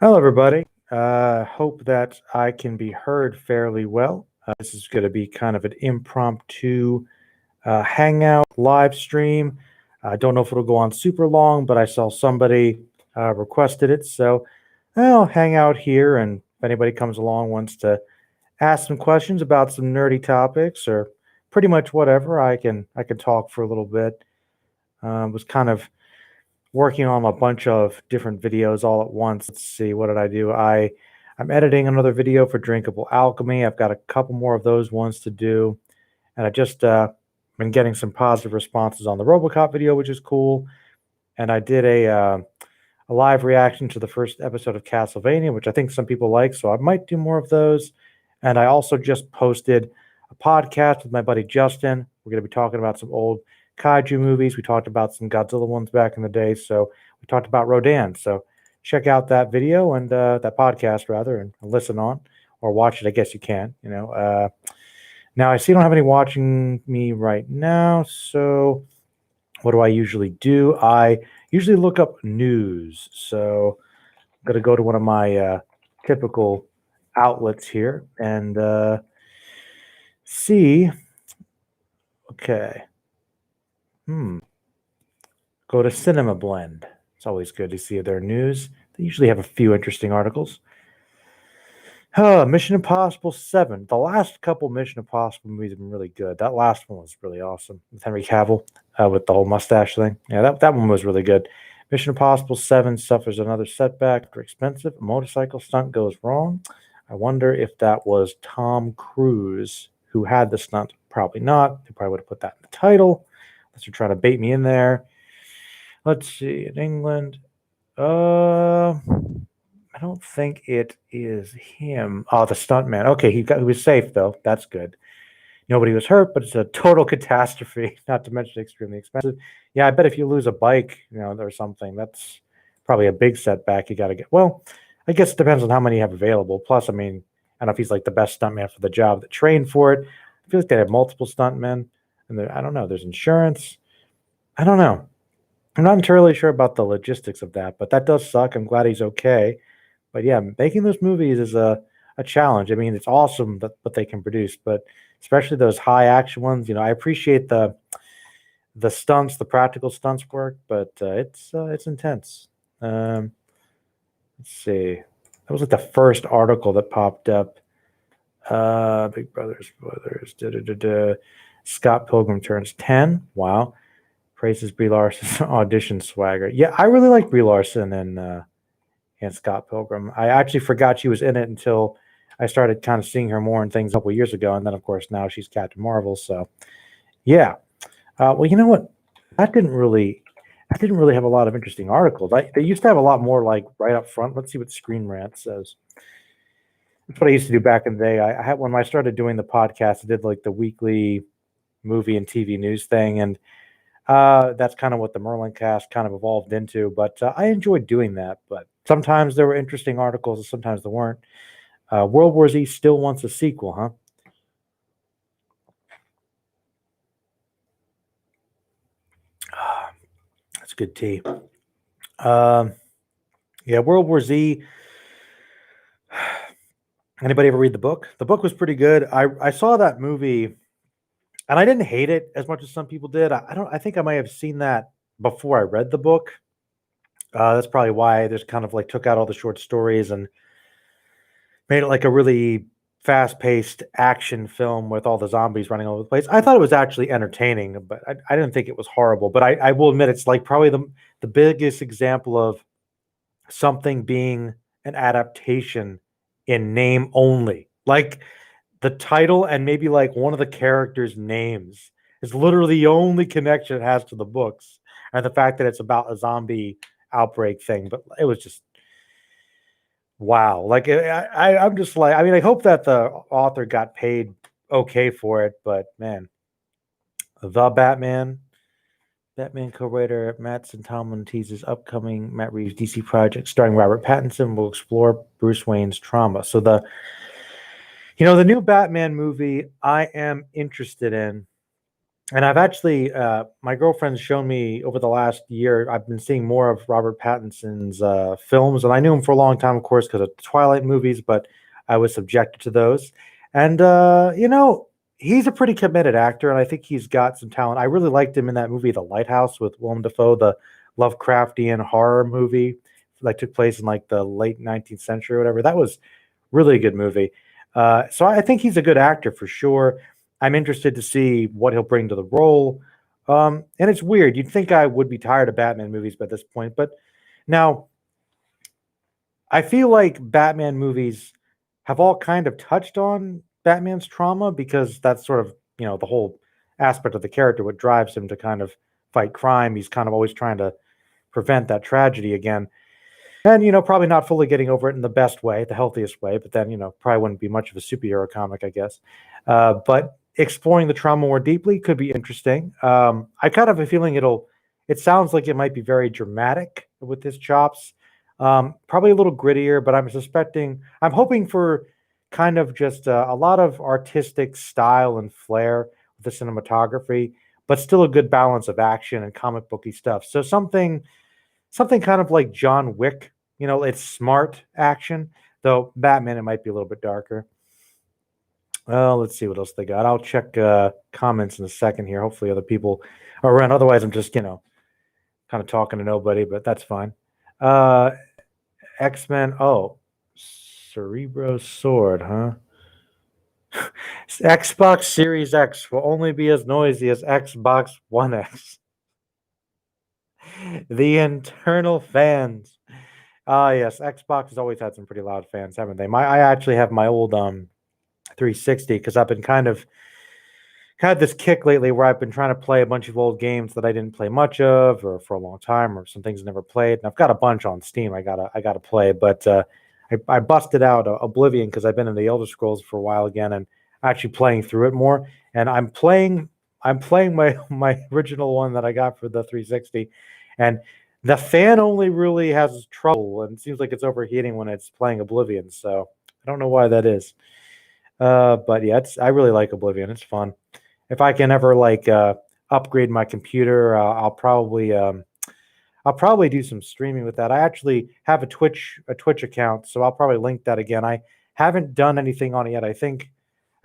Hello, everybody. Hope that I can be heard fairly well. This is going to be kind of an impromptu Hangout live stream. I don't know if it'll go on super long, but I saw somebody requested it. So I'll hang out here, and if anybody comes along wants to ask some questions about some nerdy topics or pretty much whatever, I can talk for a little bit. Was kind of working on a bunch of different videos all at once. Let's see, what did I do? I'm editing another video for Drinkable Alchemy. I've got a couple more of those ones to do, and I just been getting some positive responses on the RoboCop video, which is cool. And I did a live reaction to the first episode of Castlevania, which I think some people like, so I might do more of those. And I also just posted a podcast with my buddy Justin. We're going to be talking about some old kaiju movies. We talked about some Godzilla ones back in the day. So we talked about Rodan. So check out that video and that podcast rather, and listen on or watch it. I guess you can. Now I see you don't have any watching me right now. So what do I usually do? I usually look up news. So I'm going to go to one of my typical outlets here and see. Okay. Go to Cinema Blend. It's always good to see their news. They usually have a few interesting articles. Mission Impossible 7. The last couple Mission Impossible movies have been really good. That last one was really awesome with Henry Cavill with the whole mustache thing. Yeah, that one was really good. Mission Impossible 7 suffers another setback after expensive motorcycle stunt goes wrong. I wonder if that was Tom Cruise who had the stunt. Probably not. They probably would have put that in the title. Unless you're trying to bait me in there. Let's see. In England, I don't think it is him. Oh, the stuntman. Okay, he was safe though. That's good. Nobody was hurt, but it's a total catastrophe. Not to mention extremely expensive. Yeah, I bet if you lose a bike, or something, that's probably a big setback. You got to get. Well, I guess it depends on how many you have available. Plus, I mean, I don't know if he's like the best stuntman for the job that trained for it. I feel like they have multiple stuntmen, and I don't know. There's insurance. I don't know. I'm not entirely sure about the logistics of that, but that does suck. I'm glad he's okay. But yeah, making those movies is a challenge. I mean, it's awesome that what they can produce, but especially those high action ones. I appreciate the stunts, the practical stunts work, but it's intense. Um, let's see. That was like the first article that popped up. Big Brother spoilers. Scott Pilgrim turns 10. Wow. Praises Brie Larson's audition swagger. Yeah, I really like Brie Larson and Scott Pilgrim. I actually forgot she was in it until I started kind of seeing her more in things a couple years ago, and then of course now she's Captain Marvel. So yeah. Well, you know what? That didn't really. I didn't really have a lot of interesting articles. They used to have a lot more like right up front. Let's see what Screen Rant says. That's what I used to do back in the day. I had when I started doing the podcast, I did like the weekly movie and TV news thing, and that's kind of what the Merlin cast kind of evolved into. But I enjoyed doing that. But sometimes there were interesting articles, and sometimes there weren't. World War Z still wants a sequel, huh? That's good tea. Yeah, World War Z. Anybody ever read the book? The book was pretty good. I saw that movie, and I didn't hate it as much as some people did. I don't. I think I might have seen that before I read the book. That's probably why there's kind of like took out all the short stories and made it like a really fast-paced action film with all the zombies running all over the place. I thought it was actually entertaining, but I didn't think it was horrible. But I will admit it's like probably the biggest example of something being an adaptation in name only. Like the title and maybe like one of the characters' names is literally the only connection it has to the books, and the fact that it's about a zombie outbreak thing. But it was just wow. Like I'm just like, I mean, I hope that the author got paid okay for it, but man, the Batman co-writer Mattson Tomlin teases upcoming Matt Reeves DC project starring Robert Pattinson will explore Bruce Wayne's trauma. So the new Batman movie I am interested in. And I've actually, my girlfriend's shown me over the last year, I've been seeing more of Robert Pattinson's films. And I knew him for a long time, of course, because of the Twilight movies, but I was subjected to those. And, he's a pretty committed actor, and I think he's got some talent. I really liked him in that movie, The Lighthouse, with Willem Dafoe, the Lovecraftian horror movie that took place in like the late 19th century or whatever. That was really a good movie. So I think he's a good actor for sure. I'm interested to see what he'll bring to the role. And it's weird. You'd think I would be tired of Batman movies by this point, but now I feel like Batman movies have all kind of touched on Batman's trauma because that's sort of, the whole aspect of the character, what drives him to kind of fight crime. He's kind of always trying to prevent that tragedy again. And, probably not fully getting over it in the best way, the healthiest way, but then, probably wouldn't be much of a superhero comic, I guess. But exploring the trauma more deeply could be interesting. I kind of have a feeling it sounds like it might be very dramatic with his chops. Probably a little grittier, but I'm hoping for kind of just a lot of artistic style and flair with the cinematography, but still a good balance of action and comic booky stuff. So something kind of like John Wick. It's smart action, though Batman it might be a little bit darker. Let's see what else they got. I'll check comments in a second here. Hopefully, other people are around. Otherwise, I'm just kind of talking to nobody, but that's fine. Uh, X-Men. Oh, Cerebro's sword, huh? Xbox Series X will only be as noisy as Xbox One X. The internal fans. Ah, yes, Xbox has always had some pretty loud fans, haven't they? I actually have my old 360 because I've been kind of had this kick lately where I've been trying to play a bunch of old games that I didn't play much of or for a long time, or some things I never played. And I've got a bunch on Steam I gotta play, but I busted out Oblivion because I've been in the Elder Scrolls for a while again and actually playing through it more. And I'm playing my original one that I got for the 360, and the fan only really has trouble, and it seems like it's overheating when it's playing Oblivion. So I don't know why that is. But yeah, I really like Oblivion. It's fun. If I can ever like upgrade my computer, I'll probably do some streaming with that. I actually have a Twitch account, so I'll probably link that again. I haven't done anything on it yet. I think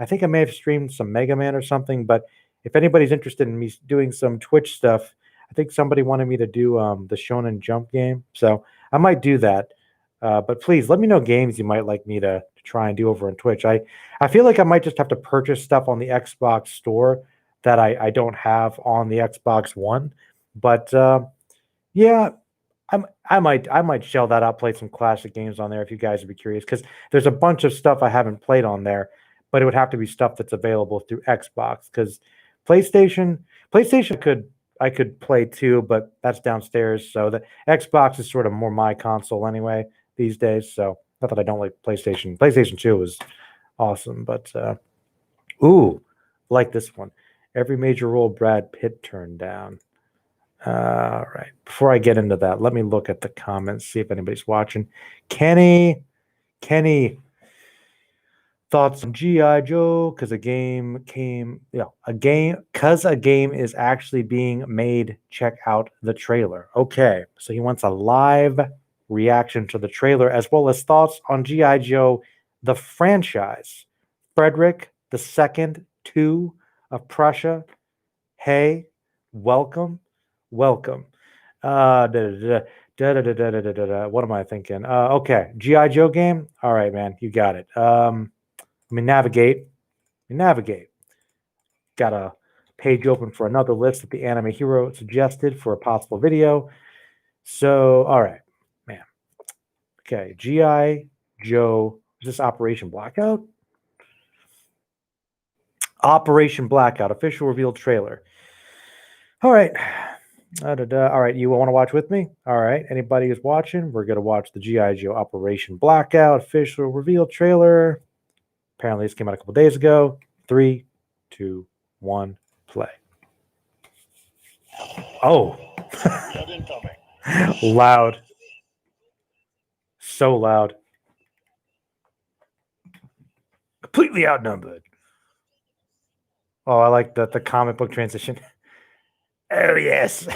I may have streamed some Mega Man or something, but if anybody's interested in me doing some Twitch stuff, I think somebody wanted me to do the Shonen Jump game, so I might do that. But please let me know games you might like me to try and do over on Twitch. I feel like I might just have to purchase stuff on the Xbox store that I don't have on the Xbox One. But yeah, I might shell that out, play some classic games on there if you guys would be curious, because there's a bunch of stuff I haven't played on there, but it would have to be stuff that's available through Xbox. Because PlayStation, PlayStation I could play too, but that's downstairs. So the Xbox is sort of more my console anyway these days. So not that I don't like PlayStation. PlayStation 2 was awesome, but ooh, like this one. Every major role Brad Pitt turned down. All right. Before I get into that, let me look at the comments, see if anybody's watching. Kenny, thoughts on GI Joe? Because a game is actually being made. Check out the trailer. Okay, so he wants a live reaction to the trailer as well as thoughts on GI Joe, the franchise. Frederick the Second, Two of Prussia. Hey, welcome, welcome. Da, da, da, da, da, da, da, da, da, da. What am I thinking? Okay, GI Joe game. All right, man, you got it. Let me navigate. Navigate. Got a page open for another list that the anime hero suggested for a possible video. So, all right, man. Okay, GI Joe. Is this Operation Blackout? Operation Blackout official revealed trailer. All right. All right, you want to watch with me? All right, anybody who's watching, we're going to watch the G.I. Joe Operation Blackout official reveal trailer. Apparently, this came out a couple days ago. 3, 2, 1, play. Oh, loud. So loud. Completely outnumbered. Oh, I like the comic book transition. Oh yes,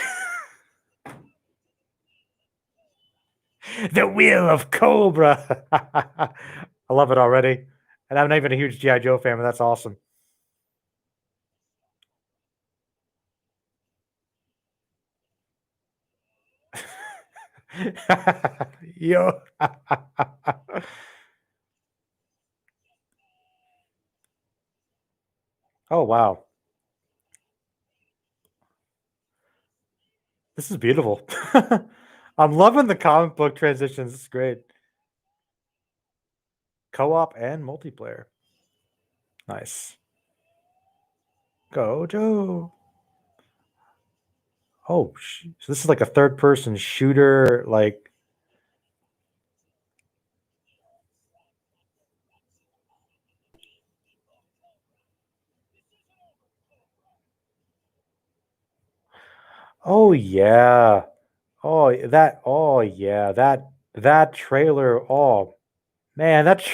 the will of Cobra. I love it already, and I'm not even a huge GI Joe fan, but that's awesome. Yo. Oh wow, this is beautiful. I'm loving the comic book transitions. It's great. Co-op and multiplayer. Nice. Go Joe. Oh, so this is like a third-person shooter. Like, oh yeah. Oh, that. Oh yeah. That trailer. Oh man, that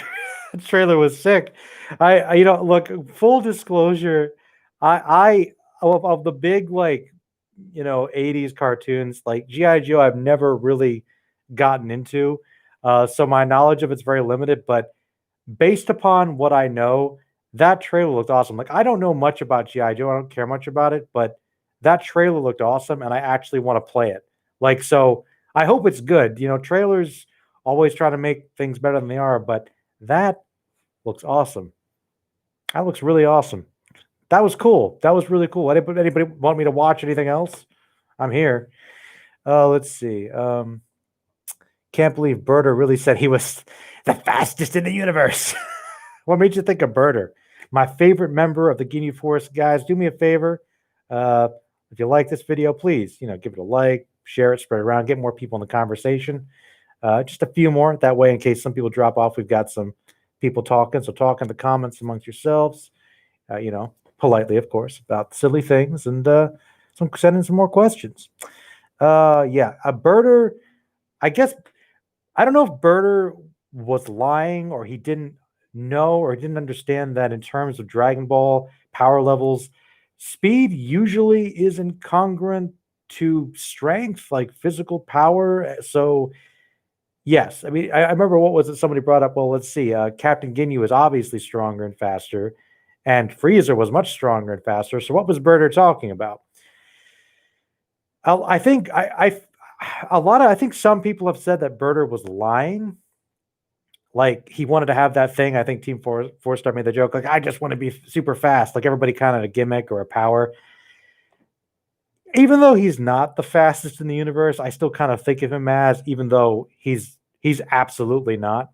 trailer was sick. Look, full disclosure, I of the big like, 80s cartoons like GI Joe, I've never really gotten into, so my knowledge of it's very limited. But based upon what I know, that trailer looked awesome. Like, I don't know much about GI Joe, I don't care much about it, but that trailer looked awesome, and I actually want to play it. Like, so I hope it's good. Trailers always try to make things better than they are, but that looks awesome. That looks really awesome. That was cool. That was really cool. Anybody want me to watch anything else? I'm here. Let's see. Can't believe Birder really said he was the fastest in the universe. What made you think of Birder? My favorite member of the Ginyu Force, guys. Do me a favor. Uh, if you like this video, please, give it a like, share it, spread it around, get more people in the conversation. Just a few more. That way, in case some people drop off, we've got some people talking. So talk in the comments amongst yourselves, politely, of course, about silly things, and send in some more questions. Yeah, a Birder, I guess I don't know if Birder was lying, or he didn't know, or didn't understand that in terms of Dragon Ball power levels, speed usually is incongruent to strength, like physical power. So, yes, I mean, I remember, what was it? Somebody brought up. Well, let's see. Captain Ginyu is obviously stronger and faster, and Frieza was much stronger and faster. So, what was Birder talking about? I think a lot of I think some people have said that Birder was lying, like, he wanted to have that thing. I think Team Four Star made the joke, like, I just want to be super fast, like everybody, kind of a gimmick or a power. Even though he's not the fastest in the universe, I still kind of think of him as, even though he's absolutely not.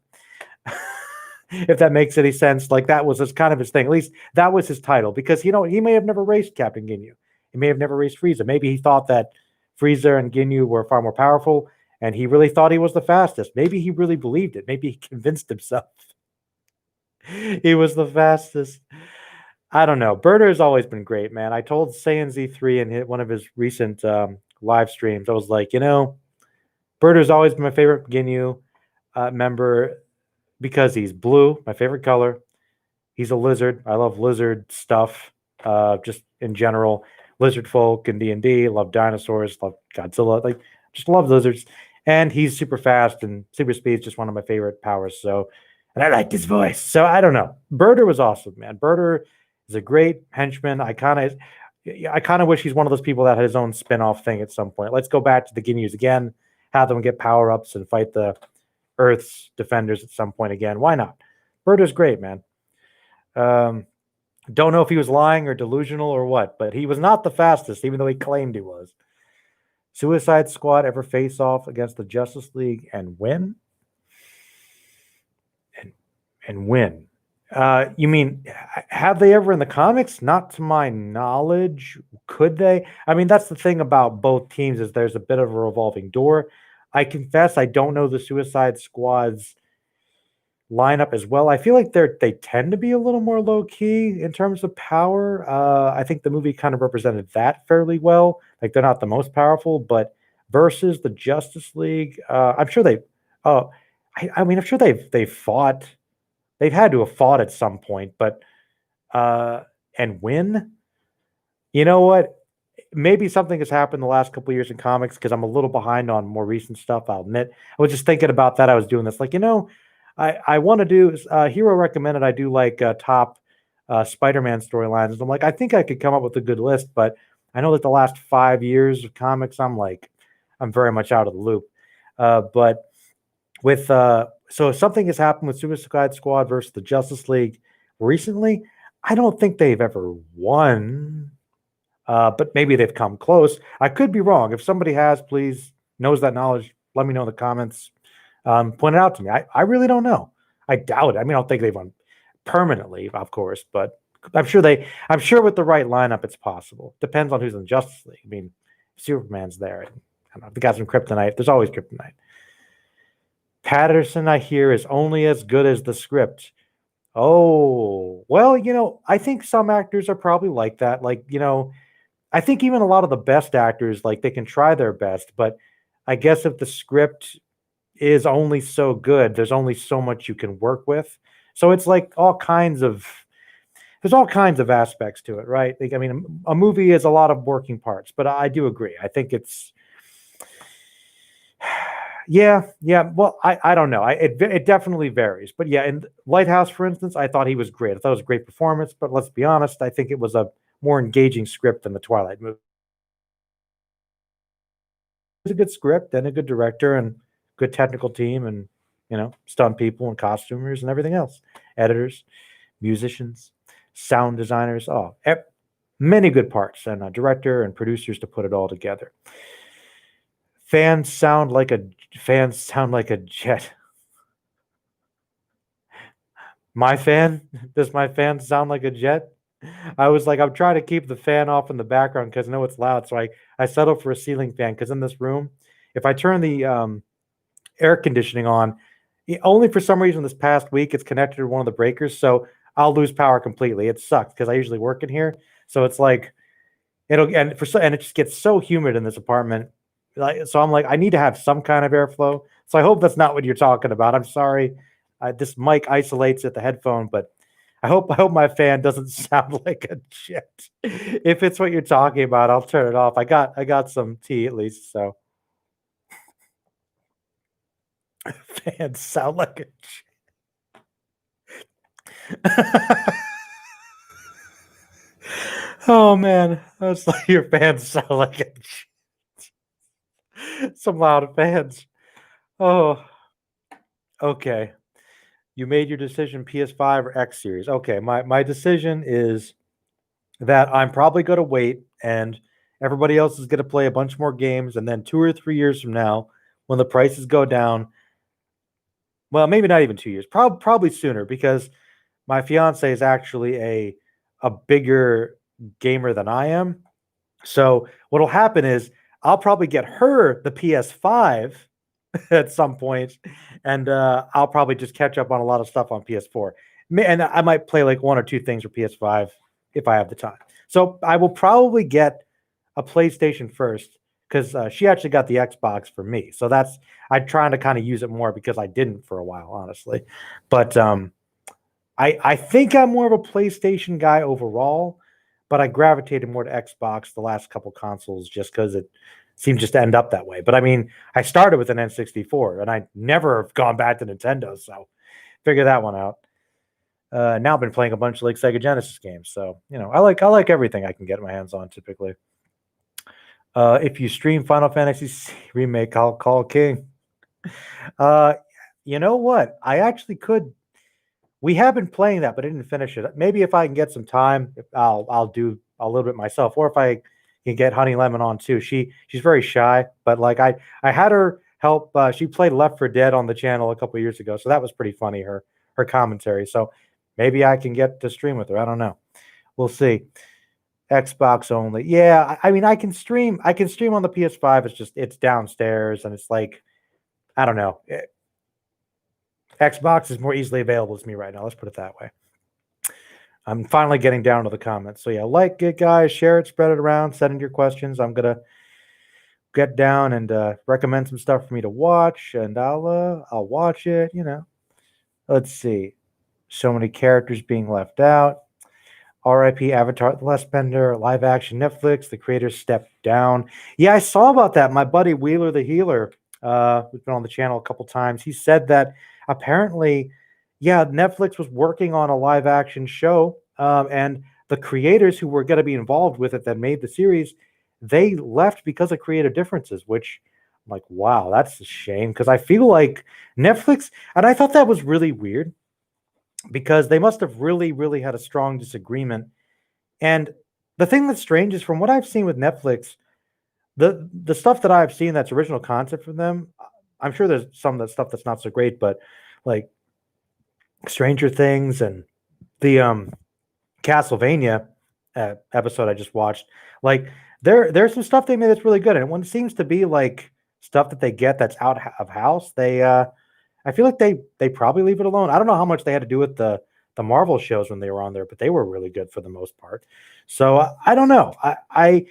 If that makes any sense, like, that was his kind of his thing. At least that was his title, because he may have never raced Captain Ginyu. He may have never raced Frieza. Maybe he thought that Frieza and Ginyu were far more powerful, and he really thought he was the fastest. Maybe he really believed it. Maybe he convinced himself he was the fastest. I don't know. Birder has always been great, man. I told Saiyan Z3 in one of his recent live streams, I was like, Birder's always been my favorite Ginyu member, because he's blue, my favorite color. He's a lizard. I love lizard stuff, just in general. Lizard folk and D&D. Love dinosaurs. Love Godzilla. Like, just love lizards. And he's super fast, and super speed is just one of my favorite powers. So, and I liked his voice. So I don't know. Birder was awesome, man. Birder is a great henchman. I kind of wish he's one of those people that had his own spin-off thing at some point. Let's go back to the Ginyus again, have them get power-ups and fight the Earth's defenders at some point again. Why not? Birder's great, man. Um, don't know if he was lying or delusional or what, but he was not the fastest, even though he claimed he was. Suicide Squad ever face off against the Justice League and win? And win. You mean, have they ever in the comics? Not to my knowledge. Could they? I mean, that's the thing about both teams, is there's a bit of a revolving door. I confess I don't know the Suicide Squad's lineup as well. I feel like they tend to be a little more low key in terms of power. I think the movie kind of represented that fairly well. Like, they're not the most powerful, but versus the Justice League, I'm sure they. Oh, I mean, I'm sure they've fought. They've had to have fought at some point, but uh, and win. You know what? Maybe something has happened the last couple of years in comics because I'm a little behind on more recent stuff. I'll admit. I was just thinking about that. I was doing this, like, I want to do. Hero recommended I do like top Spider-Man storylines. And I'm like, I think I could come up with a good list, but I know that the last 5 years of comics, I'm very much out of the loop. But with so something has happened with Suicide Squad versus the Justice League recently. I don't think they've ever won, but maybe they've come close. I could be wrong. If somebody has, please knows that knowledge, let me know in the comments. Point it out to me. I really don't know. I doubt it. I mean, I don't think they've won permanently, of course, but I'm sure with the right lineup, it's possible. Depends on who's in the Justice League. I mean, Superman's there. And, I don't know, if the guy's from Kryptonite, there's always Kryptonite. Patterson, I hear, is only as good as the script. Oh, well, I think some actors are probably like that. Like, I think even a lot of the best actors, like, they can try their best, but I guess if the script is only so good, there's only so much you can work with. So it's like there's all kinds of aspects to it, right? Like, I mean, a movie is a lot of working parts, but I do agree. I think it's, yeah. Well, I don't know. It definitely varies, but yeah. In Lighthouse, for instance, I thought he was great. I thought it was a great performance, but let's be honest, I think it was a more engaging script than the Twilight movie. It's a good script and a good director and good technical team and stunt people and costumers and everything else, editors, musicians, sound designers. Many good parts and a director and producers to put it all together. Fans sound like a jet. Does my fan sound like a jet? I was like, I'm trying to keep the fan off in the background because I know it's loud. So I settled for a ceiling fan because in this room, if I turn the air conditioning on, only for some reason this past week it's connected to one of the breakers. So I'll lose power completely. It sucks because I usually work in here. So it's like and it just gets so humid in this apartment. So I'm like, I need to have some kind of airflow. So I hope that's not what you're talking about. I'm sorry. This mic isolates at the headphone, but I hope my fan doesn't sound like a jet. If it's what you're talking about, I'll turn it off. I got some tea at least, so fans sound like a jet. Oh man, that's like your fans sound like a jet. Some loud fans. Oh, okay. You made your decision, PS5 or X series. Okay, my decision is that I'm probably going to wait and everybody else is going to play a bunch more games. And then 2 or 3 years from now, when the prices go down, well, maybe not even 2 years, probably sooner because my fiance is actually a bigger gamer than I am. So what'll happen is I'll probably get her the PS5 at some point, and I'll probably just catch up on a lot of stuff on PS4. And I might play like one or two things for PS5 if I have the time. So I will probably get a PlayStation first because she actually got the Xbox for me. So I'm trying to kind of use it more because I didn't for a while, honestly. But I think I'm more of a PlayStation guy overall, but I gravitated more to Xbox the last couple consoles just because it seemed just to end up that way. But I mean, I started with an N64 and I never have gone back to Nintendo, so figure that one out. Now I've been playing a bunch of like Sega Genesis games, so I like everything I can get my hands on typically. If you stream Final Fantasy remake, I'll call King. You know what? I actually could. We have been playing that, but I didn't finish it. Maybe if I can get some time, I'll do a little bit myself, or if I can get Honey Lemon on too. She's very shy, but like I had her help. She played Left 4 Dead on the channel a couple of years ago, so that was pretty funny. Her commentary. So maybe I can get to stream with her. I don't know. We'll see. Xbox only. Yeah, I mean I can stream. I can stream on the PS5. It's downstairs, and it's like I don't know. Xbox is more easily available to me right now. Let's put it that way. I'm finally getting down to the comments. So yeah, like it, guys, share it, spread it around, send in your questions. I'm gonna get down and recommend some stuff for me to watch, and I'll watch it. Let's see. So many characters being left out. R.I.P. Avatar: The Last Bender, live action Netflix. The creators stepped down. Yeah, I saw about that. My buddy Wheeler the Healer, who's been on the channel a couple times, he said that apparently, yeah, Netflix was working on a live action show, and the creators who were going to be involved with it that made the series, they left because of creative differences. Which, I'm like, wow, that's a shame because I feel like Netflix, and I thought that was really weird because they must have really, really had a strong disagreement. And the thing that's strange is from what I've seen with Netflix, the stuff that I've seen that's original concept from them, I'm sure there's some of that stuff that's not so great, but like Stranger Things and the Castlevania episode I just watched, like there's some stuff they made that's really good. And when it seems to be like stuff that they get that's out of house, they I feel like they probably leave it alone. I don't know how much they had to do with the Marvel shows when they were on there, but they were really good for the most part. So I don't know. I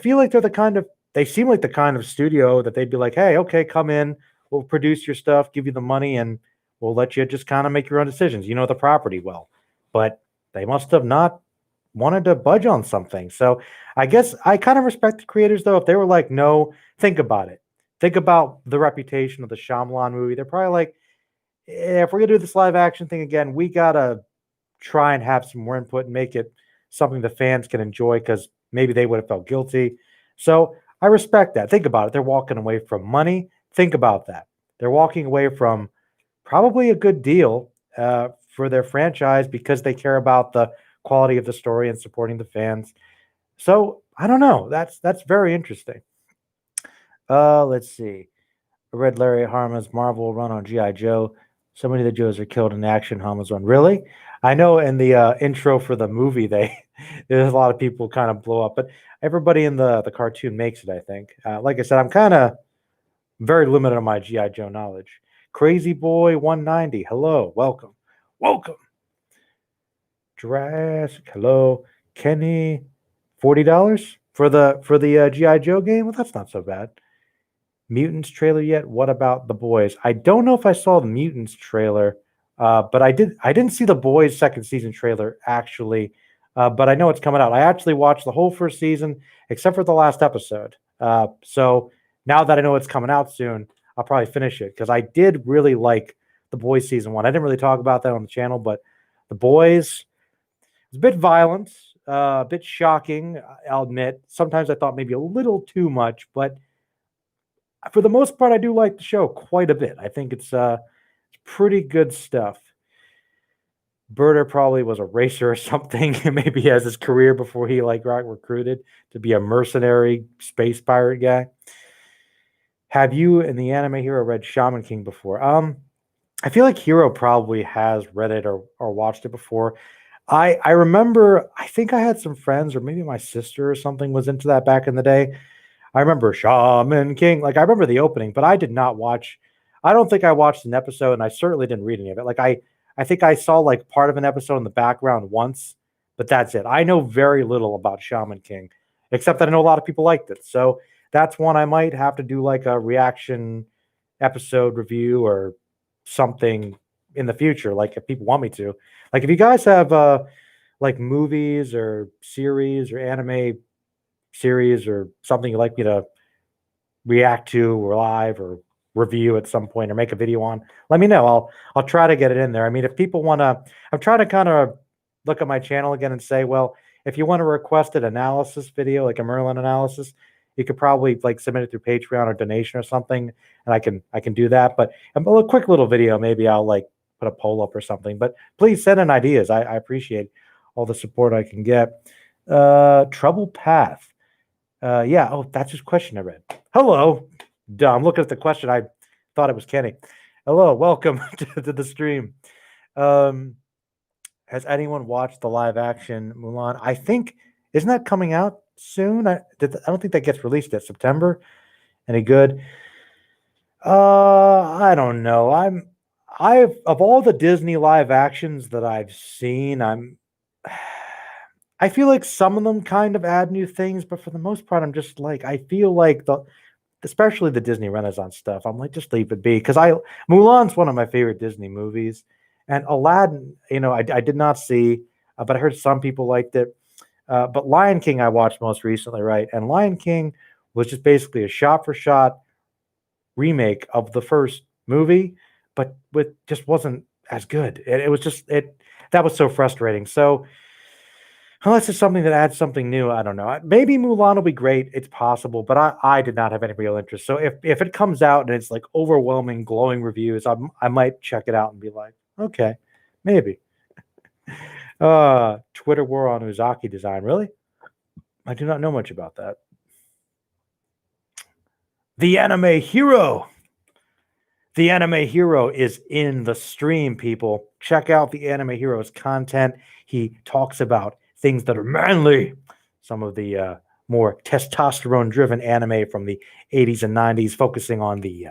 feel like they're the kind of they seem like the kind of studio that they'd be like, hey, okay, come in, we'll produce your stuff, give you the money, and we'll let you just kind of make your own decisions. You know the property well, but they must have not wanted to budge on something. So I guess I kind of respect the creators though. If they were like, no, think about it. Think about the reputation of the Shyamalan movie. They're probably like, if we're gonna do this live action thing again, we gotta try and have some more input and make it something the fans can enjoy because maybe they would have felt guilty. So I respect that. Think about it. They're walking away from money. Think about that. They're walking away from probably a good deal for their franchise because they care about the quality of the story and supporting the fans. So I don't know. That's very interesting. Let's see. I read Larry Hama's Marvel run on GI Joe. So many of the Joes are killed in action. Hama's run. Really? I know in the intro for the movie, they there's a lot of people kind of blow up, but everybody in the cartoon makes it. I think. Like I said, I'm kind of very limited on my GI Joe knowledge. Crazy Boy 190. Hello, welcome, welcome. Jurassic. Hello, Kenny. $40 for the GI Joe game. Well, that's not so bad. Mutants trailer yet? What about the boys? I don't know if I saw the Mutants trailer, but I did. I didn't see the boys second season trailer actually, but I know it's coming out. I actually watched the whole first season except for the last episode. So now that I know it's coming out soon, I'll probably finish it because I did really like the boys season one. I didn't really talk about that on the channel, but the boys was a bit violent, a bit shocking. I'll admit. Sometimes I thought maybe a little too much, but for the most part, I do like the show quite a bit. I think it's pretty good stuff. Birder probably was a racer or something. Maybe he has his career before he like got recruited to be a mercenary space pirate guy. Have you in the anime hero read Shaman King before? I feel like Hero probably has read it or watched it before. I remember I think I had some friends or maybe my sister or something was into that back in the day. I remember Shaman King. Like I remember the opening, but I did not watch. I don't think I watched an episode, and I certainly didn't read any of it. Like I think I saw like part of an episode in the background once, but that's it. I know very little about Shaman King, except that I know a lot of people liked it. So that's one I might have to do like a reaction episode review or something in the future. Like if people want me to. Like if you guys have like movies or series or anime series or something you'd like me to react to or live or review at some point or make a video on, let me know. I'll try to get it in there. I mean, if people want to, I'm trying to kind of look at my channel again and say, well, if you want to request an analysis video, like a Merlin analysis, you could probably like submit it through Patreon or donation or something, and I can do that. But a quick little video, maybe I'll like put a poll up or something. But please send in ideas. I appreciate all the support I can get. Trouble Path. Yeah. Oh, that's his question I read. Hello. Duh, I'm looking at the question. I thought it was Kenny. Hello. Welcome to the stream. Has anyone watched the live action Mulan? I think, isn't that coming out soon? I don't think that gets released yet. September. Any good? I don't know. I've of all the Disney live actions that I've seen, I feel like some of them kind of add new things, but for the most part, I'm just like I feel like especially the Disney Renaissance stuff. I'm like, just leave it be because Mulan's one of my favorite Disney movies, and Aladdin. I did not see. but I heard some people liked it. But Lion King I watched most recently, right? And Lion King was just basically a shot-for-shot remake of the first movie, but with just wasn't as good. It was just it that was so frustrating. So unless it's something that adds something new, I don't know. Maybe Mulan will be great. It's possible, but I did not have any real interest. So if it comes out and it's like overwhelming, glowing reviews, I might check it out and be like, okay, maybe. Twitter war on Uzaki design. Really? I do not know much about that. The anime hero. The Anime Hero is in the stream, people. Check out the Anime Hero's content. He talks about things that are manly. Some of the more testosterone-driven anime from the 80s and 90s, focusing on the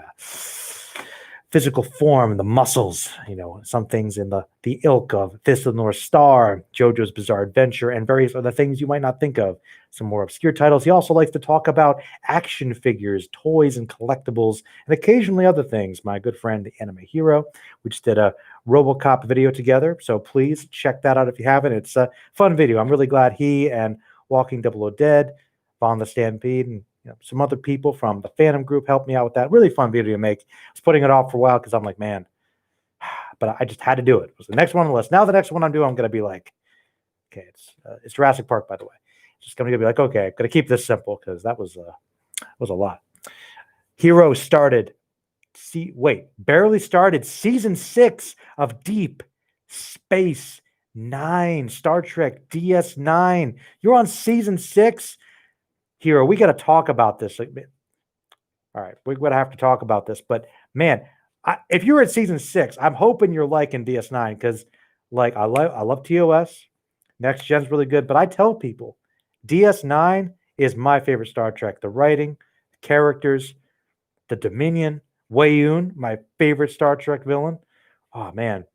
physical form, the muscles, some things in the ilk of Fist of the North Star, JoJo's Bizarre Adventure, and various other things you might not think of. Some more obscure titles. He also likes to talk about action figures, toys, and collectibles, and occasionally other things. My good friend, the Anime Hero, we just did a RoboCop video together, so please check that out if you haven't. It's a fun video. I'm really glad he and Walking Double O Dead, Von the Stampede, and some other people from the Phantom group helped me out with that. Really fun video to make. I was putting it off for a while because I'm like, man, but I just had to do it. It was the next one on the list. Now the next one I'm doing, I'm going to be like, okay, it's Jurassic Park, by the way. Just going to be like, okay, I'm going to keep this simple because that was a lot. Hero barely started season 6 of Deep Space Nine, Star Trek DS9. You're on season 6. Hero, we got to talk about this. All right, we're going to have to talk about this. But man, if you're at season 6, I'm hoping you're liking DS9 because, like, I love TOS. Next Gen's really good, but I tell people, DS9 is my favorite Star Trek. The writing, the characters, the Dominion, Wayun, my favorite Star Trek villain. Oh man,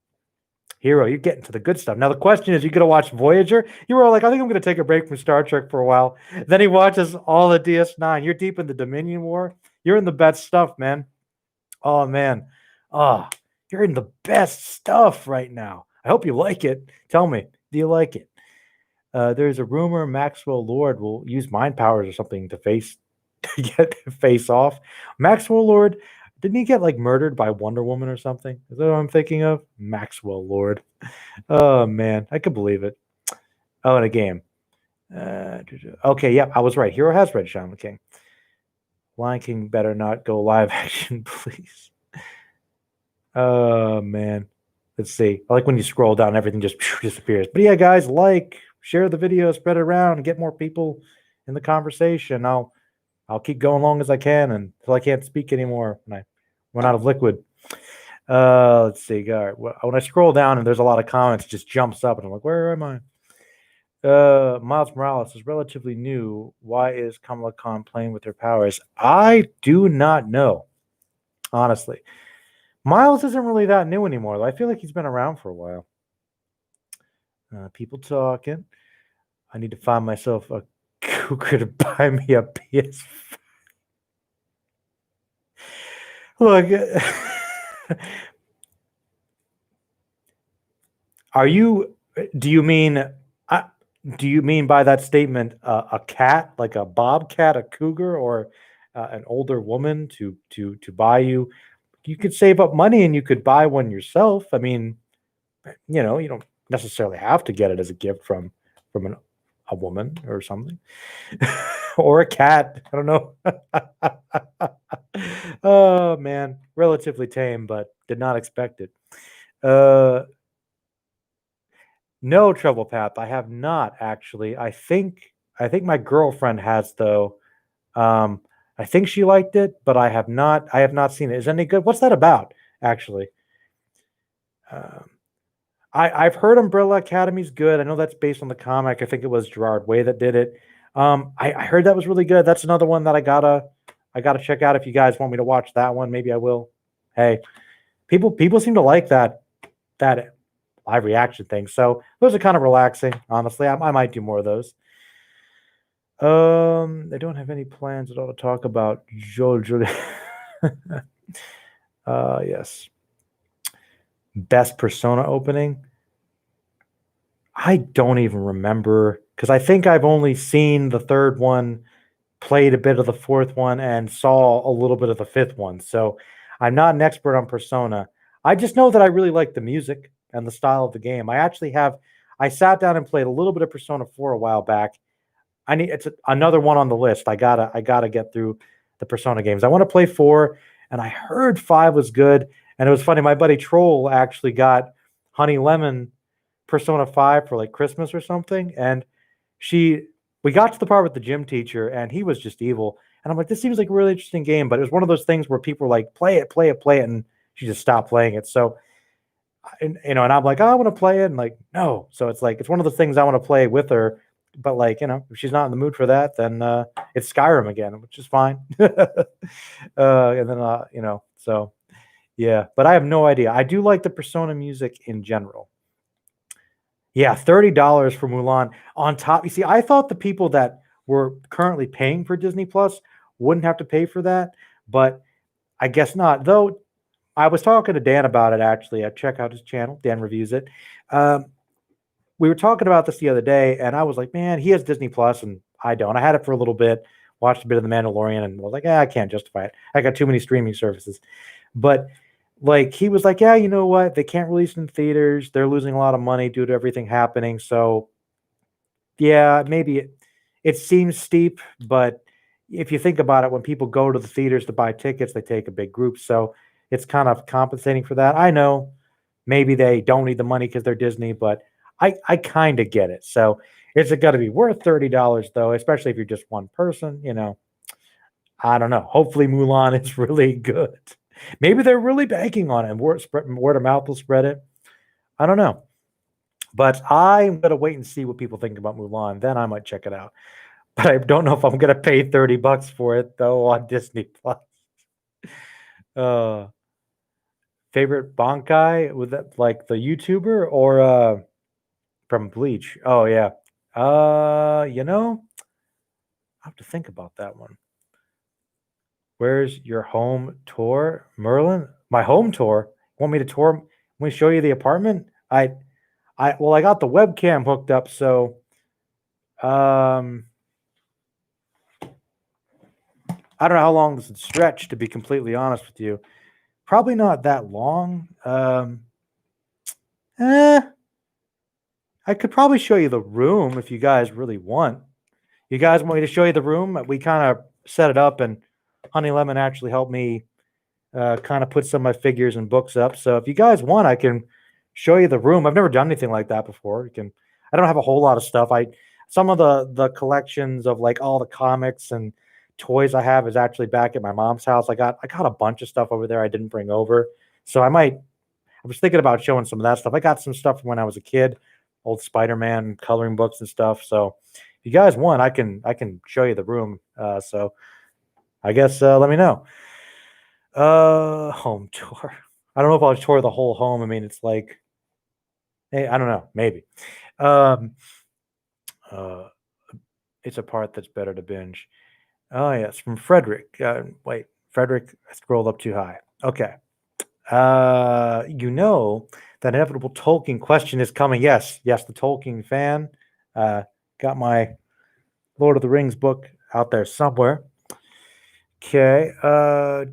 Hero, you're getting to the good stuff. Now the question is, you gonna watch Voyager? You were like, I think I'm gonna take a break from Star Trek for a while. Then he watches all the DS9. You're deep in the Dominion War. You're in the best stuff, man. Oh man, you're in the best stuff right now. I hope you like it. Tell me, do you like it? There's a rumor Maxwell Lord will use mind powers or something to face off. Maxwell Lord, didn't he get like murdered by Wonder Woman or something? Is that what I'm thinking of? Maxwell Lord. Oh man, I could believe it. Oh, in a game. Okay, yeah, I was right. Hero has read Shaman King. Lion King better not go live action, please. Oh man. Let's see. I like when you scroll down, everything just disappears. But yeah, guys, share the video, spread it around, get more people in the conversation. I'll keep going long as I can until I can't speak anymore when I run out of liquid. Let's see. When I scroll down and there's a lot of comments, it just jumps up and I'm like, where am I? Miles Morales is relatively new. Why is Kamala Khan playing with her powers? I do not know, honestly. Miles isn't really that new anymore. I feel like he's been around for a while. People talking. I need to find myself a cougar to buy me a PS5. Look, do you mean by that statement a cat, like a bobcat, a cougar, or an older woman to buy you? You could save up money and you could buy one yourself. I mean, you don't necessarily have to get it as a gift from a woman or something. Or a cat. I don't know. Oh man, relatively tame, but did not expect it. No, Trouble Path. I have not actually. I think my girlfriend has though. I think she liked it, but I have not. I have not seen it. Is it any good? What's that about? Actually, I've heard Umbrella Academy's good. I know that's based on the comic. I think it was Gerard Way that did it. I heard that was really good. That's another one that I gotta check out. If you guys want me to watch that one, maybe I will. Hey, people seem to like that live reaction thing. So those are kind of relaxing. Honestly, I might do more of those. I don't have any plans at all to talk about JoJo. Yes. Best Persona opening. I don't even remember because I think I've only seen the third one, played a bit of the fourth one, and saw a little bit of the fifth one. So I'm not an expert on Persona. I just know that I really like the music and the style of the game. I sat down and played a little bit of Persona 4 a while back. Another one on the list. I gotta get through the Persona games. I want to play 4, and I heard 5 was good. And it was funny. My buddy Troll actually got Honey Lemon Persona 5 for like Christmas or something. And she we got to the part with the gym teacher and he was just evil. And I'm like, this seems like a really interesting game, but it was one of those things where people were like, play it, play it, play it, and she just stopped playing it. So and I'm like, oh, I want to play it, and like, no. So it's like it's one of the things I want to play with her, but like, if she's not in the mood for that, then it's Skyrim again, which is fine. And then so yeah, but I have no idea. I do like the Persona music in general. Yeah, $30 for Mulan on top. You see, I thought the people that were currently paying for Disney Plus wouldn't have to pay for that, but I guess not. Though I was talking to Dan about it actually. I check out his channel. Dan reviews it. Um, we were talking about this the other day, and I was like, man, he has Disney Plus, and I don't. I had it for a little bit, watched a bit of The Mandalorian, and was like, I can't justify it. I got too many streaming services. But like he was like, yeah, you know what? They can't release it in theaters. They're losing a lot of money due to everything happening. So yeah, maybe it seems steep, but if you think about it, when people go to the theaters to buy tickets, they take a big group. So it's kind of compensating for that. I know maybe they don't need the money because they're Disney, but I kind of get it. So is it going to be worth $30 though, especially if you're just one person? I don't know. Hopefully Mulan is really good. Maybe they're really banking on it and word of mouth will spread it. I don't know. But I'm going to wait and see what people think about Mulan. Then I might check it out. But I don't know if I'm going to pay $30 for it, though, on Disney Plus. Uh, favorite Bankai? Was that like the YouTuber or from Bleach? Oh, yeah. I have to think about that one. Where's your home tour, Merlin? My home tour? Want me to tour? Want me to show you the apartment? I got the webcam hooked up, so um, I don't know how long this would stretch. To be completely honest with you, probably not that long. Eh, I could probably show you the room if you guys really want. You guys want me to show you the room? We kind of set it up, and Honey Lemon actually helped me kind of put some of my figures and books up. So if you guys want, I can show you the room. I've never done anything like that before. I don't have a whole lot of stuff. Some of the collections of like all the comics and toys I have is actually back at my mom's house. I got a bunch of stuff over there I didn't bring over. So I was thinking about showing some of that stuff. I got some stuff from when I was a kid, old Spider-Man coloring books and stuff. So if you guys want, I can show you the room. So I guess let me know. Home tour. I don't know if I'll tour the whole home. I mean, it's like, hey, I don't know, maybe. Um, uh, it's a part that's better to binge. Oh, yes, from Frederick. Wait, Frederick, I scrolled up too high. Okay. That inevitable Tolkien question is coming. Yes, the Tolkien fan. Got my Lord of the Rings book out there somewhere. Okay. Do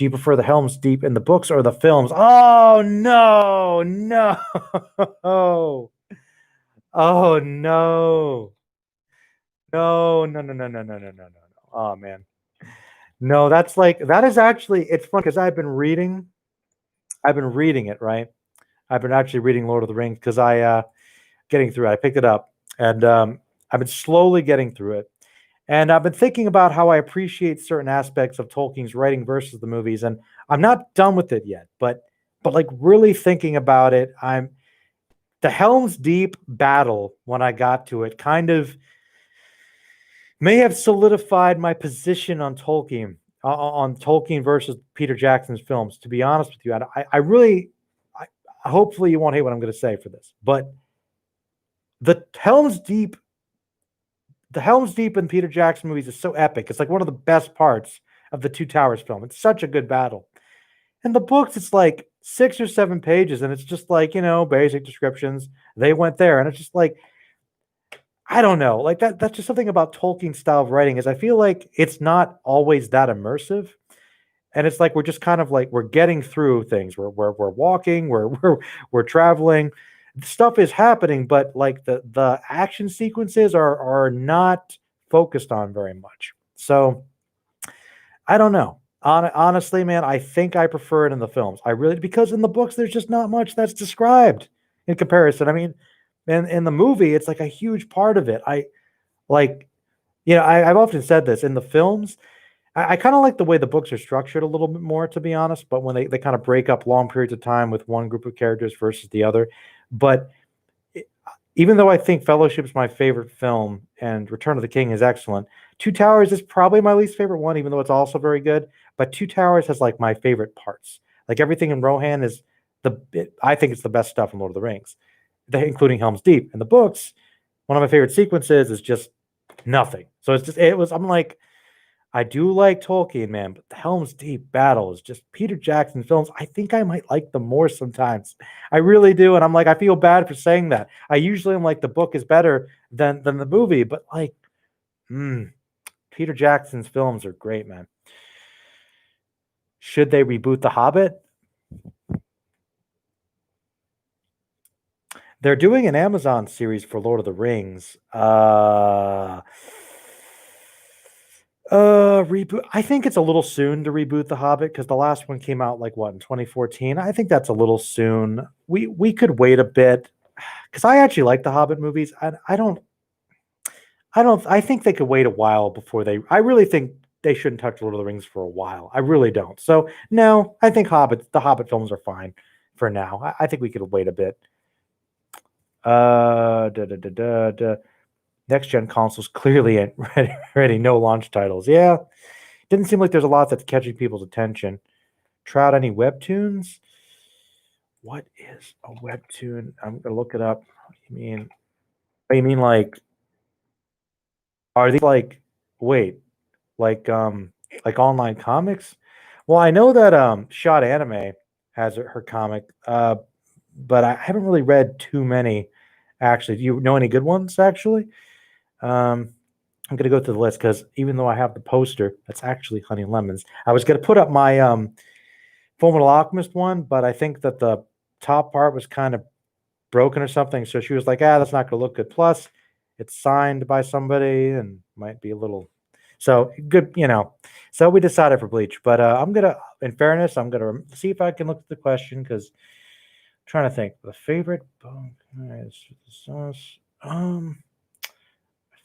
you prefer the Helm's Deep in the books or the films? Oh no, no. Oh no. No, no, no, no, no, no, no, no, no, no. Oh man. No, that is actually it's fun because I've been reading it, right? I've been actually reading Lord of the Rings because I getting through it. I picked it up and I've been slowly getting through it. And I've been thinking about how I appreciate certain aspects of Tolkien's writing versus the movies, and I'm not done with it yet. But like really thinking about it, I'm the Helm's Deep battle when I got to it kind of may have solidified my position on Tolkien versus Peter Jackson's films. To be honest with you, I really, hopefully you won't hate what I'm going to say for this, but the Helm's Deep the Helm's Deep in Peter Jackson movies is so epic. It's like one of the best parts of the Two Towers film. It's such a good battle. In the books, it's like 6 or 7 pages, and it's just like, basic descriptions. They went there, and it's just like, I don't know, like that's just something about Tolkien style of writing is I feel like it's not always that immersive. And it's like we're just kind of like we're getting through things. We're walking, we're traveling. Stuff is happening, but like the action sequences are not focused on very much. So I don't know. Honestly, man, I think I prefer it in the films. I really because in the books there's just not much that's described in comparison. I mean, in the movie, it's like a huge part of it. I like, I've often said this in the films. I kind of like the way the books are structured a little bit more, to be honest. But when they kind of break up long periods of time with one group of characters versus the other, but even though I think Fellowship's my favorite film and Return of the King is excellent, Two Towers is probably my least favorite one, even though it's also very good. But Two Towers has like my favorite parts. Like everything in Rohan is I think it's the best stuff in Lord of the Rings, including Helm's Deep. In the books, one of my favorite sequences is just nothing. So I'm like, I do like Tolkien, man, but the Helm's Deep battle is just Peter Jackson films. I think I might like them more sometimes. I really do, and I'm like, I feel bad for saying that. I usually am like the book is better than the movie, but like, Peter Jackson's films are great, man. Should they reboot The Hobbit? They're doing an Amazon series for Lord of the Rings. Reboot. I think it's a little soon to reboot The Hobbit because the last one came out like what in 2014. I think that's a little soon. We could wait a bit because I actually like the Hobbit movies. I think they could wait a while before they. I really think they shouldn't touch Lord of the Rings for a while. I really don't. So no, I think the Hobbit films are fine for now. I think we could wait a bit. Next gen consoles clearly ain't ready. No launch titles. Yeah, didn't seem like there's a lot that's catching people's attention. Trout, any webtoons? What is a webtoon? I'm gonna look it up. What do you mean? What do you mean like? Are these like? Wait, like online comics? Well, I know that Shot Anime has her comic, but I haven't really read too many. Actually, do you know any good ones? Actually, I'm gonna go through the list because even though I have the poster, that's actually Honey and Lemons. I was gonna put up my Fullmetal Alchemist one, but I think that the top part was kind of broken or something. So she was like, that's not gonna look good. Plus, it's signed by somebody and might be a little so good, So we decided for Bleach. But in fairness, I'm gonna see if I can look at the question because I'm trying to think. The favorite bone sauce. I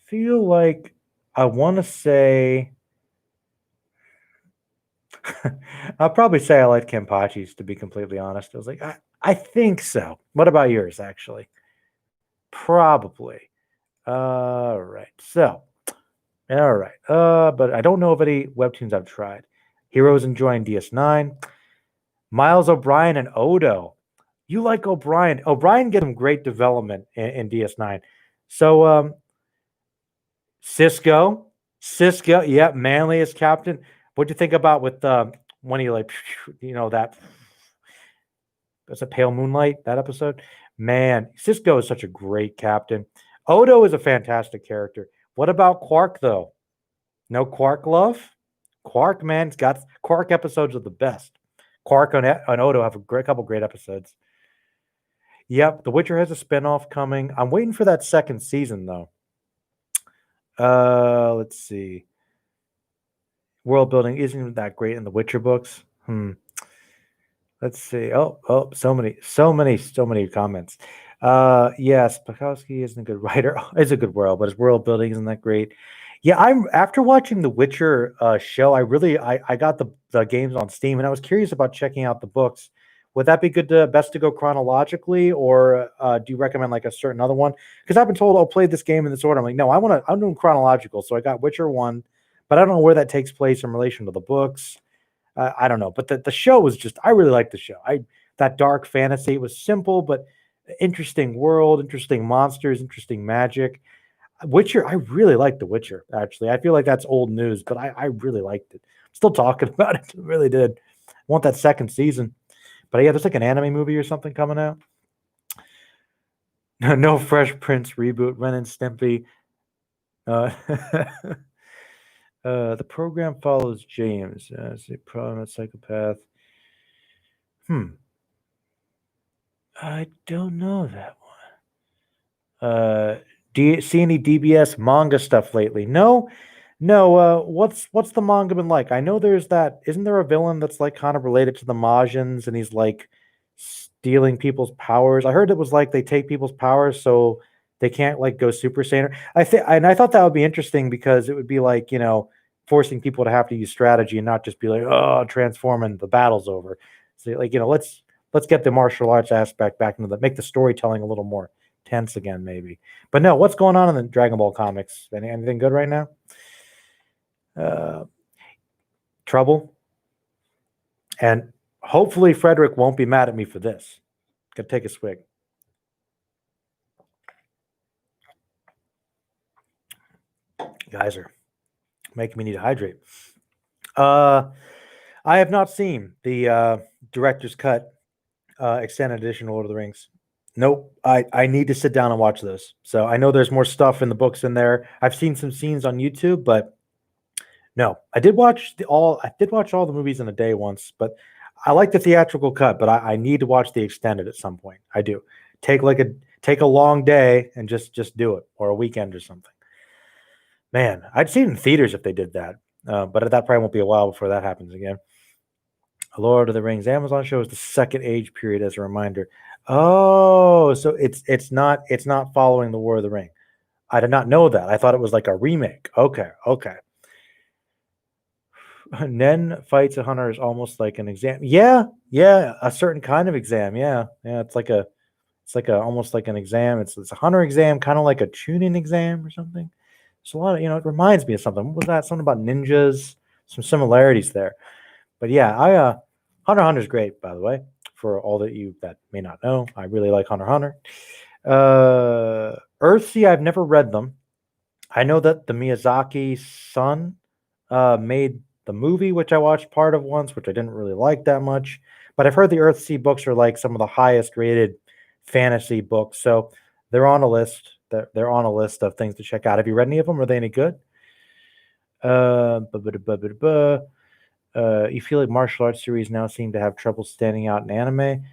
feel like I want to say I'll probably say I like Kenpachi's, to be completely honest. I was like, I think so. What about yours, actually? Probably. All right. So, all right. But I don't know of any webtoons I've tried. Heroes enjoying DS9. Miles O'Brien and Odo. You like O'Brien. O'Brien gets some great development in DS9. So, Cisco, yeah, Manly as captain. What'd you think about with when he like, that's a Pale Moonlight, that episode? Man, Cisco is such a great captain. Odo is a fantastic character. What about Quark, though? No Quark love? Quark, man, Quark episodes are the best. Quark and Odo have a couple great episodes. Yep, The Witcher has a spinoff coming. I'm waiting for that second season, though. Let's see. World building isn't that great in the Witcher books. Let's see. Oh, so many comments. Yes, Bukowski isn't a good writer. It's a good world, but his world building isn't that great. Yeah, I'm after watching the Witcher show, I got the games on Steam and I was curious about checking out the books. Would that be best to go chronologically, or do you recommend like a certain other one? Because I've been told I'll play this game in this order. I'm like, no, I'm doing chronological. So I got Witcher 1, but I don't know where that takes place in relation to the books. I don't know, but the show was I really liked the show. That dark fantasy, it was simple but interesting world, interesting monsters, interesting magic. Witcher, I really liked The Witcher, actually. I feel like that's old news, but I really liked it. I'm still talking about it. I really did. I want that second season. But yeah, there's like an anime movie or something coming out. No Fresh Prince reboot. Ren and Stimpy. Uh, the program follows James as a prominent psychopath. I don't know that one. Do you see any DBS manga stuff lately? No, no. What's the manga been like? I know there's that. Isn't there a villain that's like kind of related to the Majins, and he's like stealing people's powers? I heard it was like they take people's powers so they can't like go Super Saiyan. I thought that would be interesting because it would be like forcing people to have to use strategy and not just be like transform and the battle's over. So like let's get the martial arts aspect back into make the storytelling a little more tense again, maybe. But no, what's going on in the Dragon Ball comics? Anything good right now? Trouble. And hopefully Frederick won't be mad at me for this. Gotta take a swig. Guys are making me need to hydrate. I have not seen the director's cut extended edition of Lord of the Rings. Nope. I need to sit down and watch those. So I know there's more stuff in the books in there. I've seen some scenes on YouTube, but no. I did watch all the movies in a day once, but I like the theatrical cut, but I need to watch the extended at some point. I do. Take a long day and just do it, or a weekend or something. Man, I'd see it in theaters if they did that. But that probably won't be a while before that happens again. Lord of the Rings Amazon shows the second age period as a reminder. Oh, so it's not following the War of the Ring. I did not know that. I thought it was like a remake. Okay. Nen fights a hunter is almost like an exam. Yeah, a certain kind of exam. Yeah. It's like almost like an exam. It's a hunter exam, kind of like a tuning exam or something. It's a lot of it reminds me of something. What was that? Something about ninjas. Some similarities there. But yeah, Hunter x Hunter is great, by the way. For all that you that may not know, I really like Hunter x Hunter. Earthsea, I've never read them. I know that the Miyazaki son made the movie, which I watched part of once, which I didn't really like that much. But I've heard the Earthsea books are like some of the highest rated fantasy books, so they're on a list. They're on a list of things to check out. Have you read any of them? Are they any good? You feel like martial arts series now seem to have trouble standing out in anime.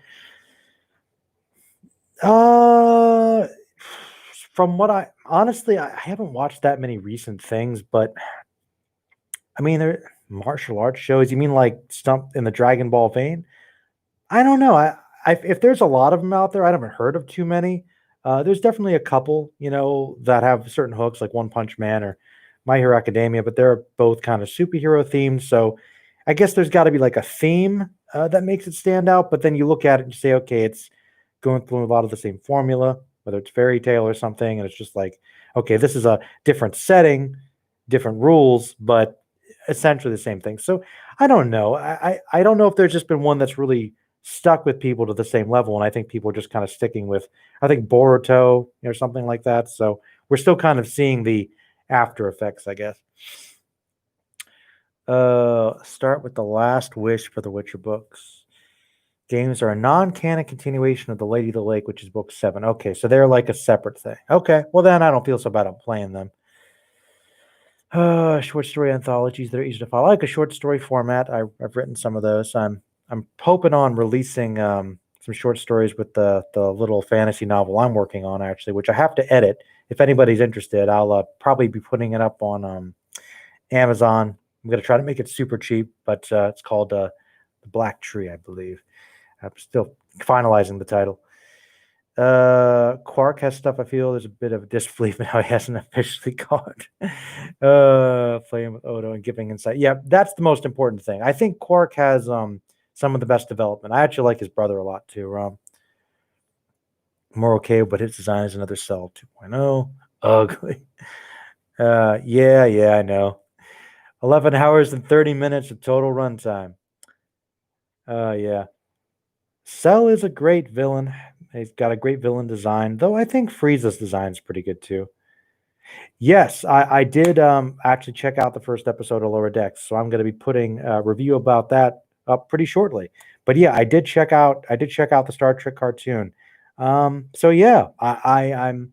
From what I honestly, I haven't watched that many recent things, but I mean, they're martial arts shows. You mean like Stump in the Dragon Ball vein? I don't know. If there's a lot of them out there, I haven't heard of too many. There's definitely a couple, that have certain hooks, like One Punch Man or My Hero Academia, but they're both kind of superhero themed. So I guess there's got to be like a theme that makes it stand out. But then you look at it and you say, okay, it's going through a lot of the same formula, whether it's fairy tale or something, and it's just like, okay, this is a different setting, different rules, but essentially the same thing. So I don't know. I don't know if there's just been one that's really stuck with people to the same level, and I think people are just kind of sticking with, I think Boruto or something like that. So we're still kind of seeing the after effects, I guess. Start with The Last Wish for the Witcher books. Games are a non-canon continuation of The Lady of the Lake, which is book 7. Okay, so they're like a separate thing. Okay, well then I don't feel so bad about playing them. Short story anthologies that are easy to follow. I like a short story format. I've written some of those. I'm hoping on releasing some short stories with the little fantasy novel I'm working on, actually, which I have to edit. If anybody's interested, I'll probably be putting it up on Amazon. I'm going to try to make it super cheap, but it's called The Black Tree, I believe. I'm still finalizing the title. Quark has stuff. I feel there's a bit of a disbelief in how he hasn't officially caught playing with Odo and giving insight. Yeah, that's the most important thing. I think Quark has some of the best development. I actually like his brother a lot too. More okay, but his design is another Cell 2.0. Ugly. Yeah, I know. 11 hours and 30 minutes of total runtime. Yeah. Cell is a great villain. He's got a great villain design, though I think Frieza's design is pretty good too. Yes, I did actually check out the first episode of Lower Decks, so I'm going to be putting a review about that up pretty shortly. But yeah, I did check out the Star Trek cartoon. So yeah, I'm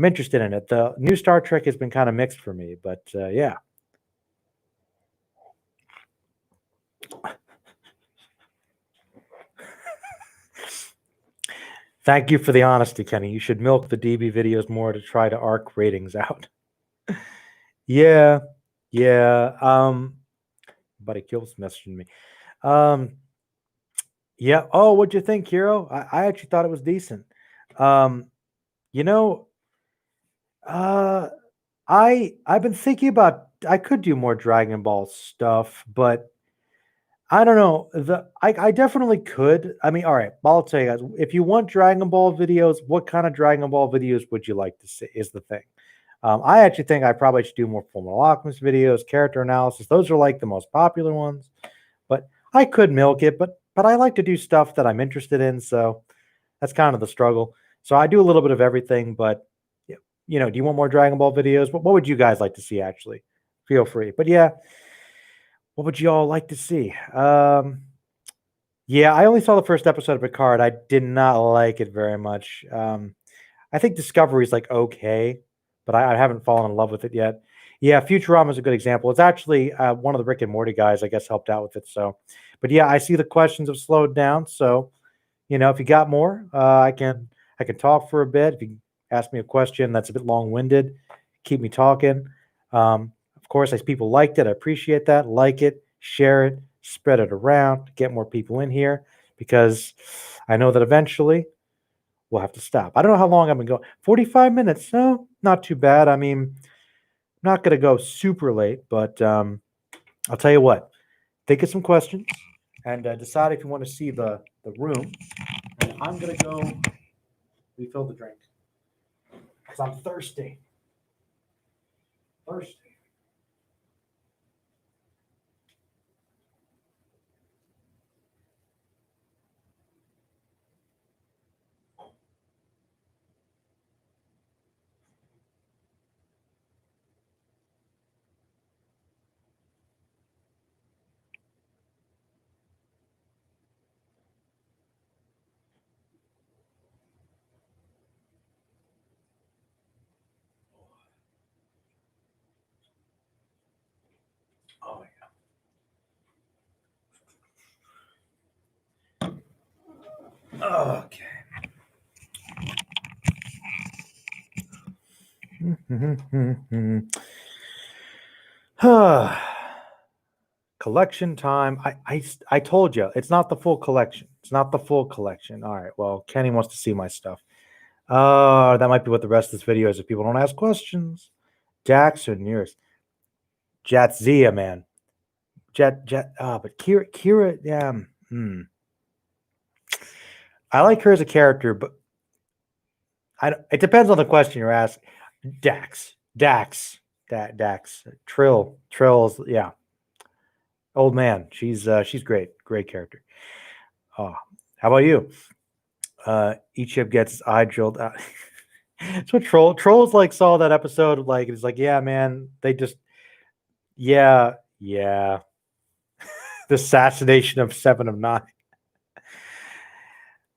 interested in it. The new Star Trek has been kind of mixed for me, but yeah. Thank you for the honesty, Kenny. You should milk the DB videos more to try to arc ratings out. Yeah, yeah. Buddy Kills messaging me. Um, yeah. Oh, what'd you think, Hero? I actually thought it was decent. Um, you know, uh, I've been thinking about I could do more Dragon Ball stuff, but I don't know. I definitely could. I mean, all right, I'll tell you guys. If you want Dragon Ball videos, what kind of Dragon Ball videos would you like to see? Is the thing. I actually think I probably should do more Fullmetal Alchemist videos, character analysis. Those are like the most popular ones. But I could milk it, but I like to do stuff that I'm interested in. So that's kind of the struggle. So I do a little bit of everything. But do you want more Dragon Ball videos? What would you guys like to see? Actually, feel free. But yeah, what would you all like to see? Yeah, I only saw the first episode of Picard. I did not like it very much. I think Discovery is like okay, but I haven't fallen in love with it yet. Yeah, Futurama is a good example. It's actually one of the Rick and Morty guys, I guess, helped out with it. So, but yeah, I see the questions have slowed down. So, if you got more, I can talk for a bit. If you ask me a question that's a bit long winded, keep me talking. Of course, as people liked it, I appreciate that. Like it, share it, spread it around, get more people in here because I know that eventually we'll have to stop. I don't know how long I've been going. 45 minutes. No, not too bad. I mean, I'm not going to go super late, but I'll tell you what. Think of some questions and decide if you want to see the room. And I'm going to go refill the drink because I'm thirsty. Thirsty. Oh, yeah. Okay. Collection time. I told you it's not the full collection. It's not the full collection. All right. Well, Kenny wants to see my stuff. That might be what the rest of this video is if people don't ask questions. Dax or nearest. Jatzia, man. But Kira, yeah. I like her as a character, but it depends on the question you're asking. Dax, Trill's, yeah. Old man, she's great character. Oh, how about you? Each ship gets his eye drilled out. So trolls like saw that episode, like it's like, yeah, man, they just, yeah, the assassination of Seven of Nine.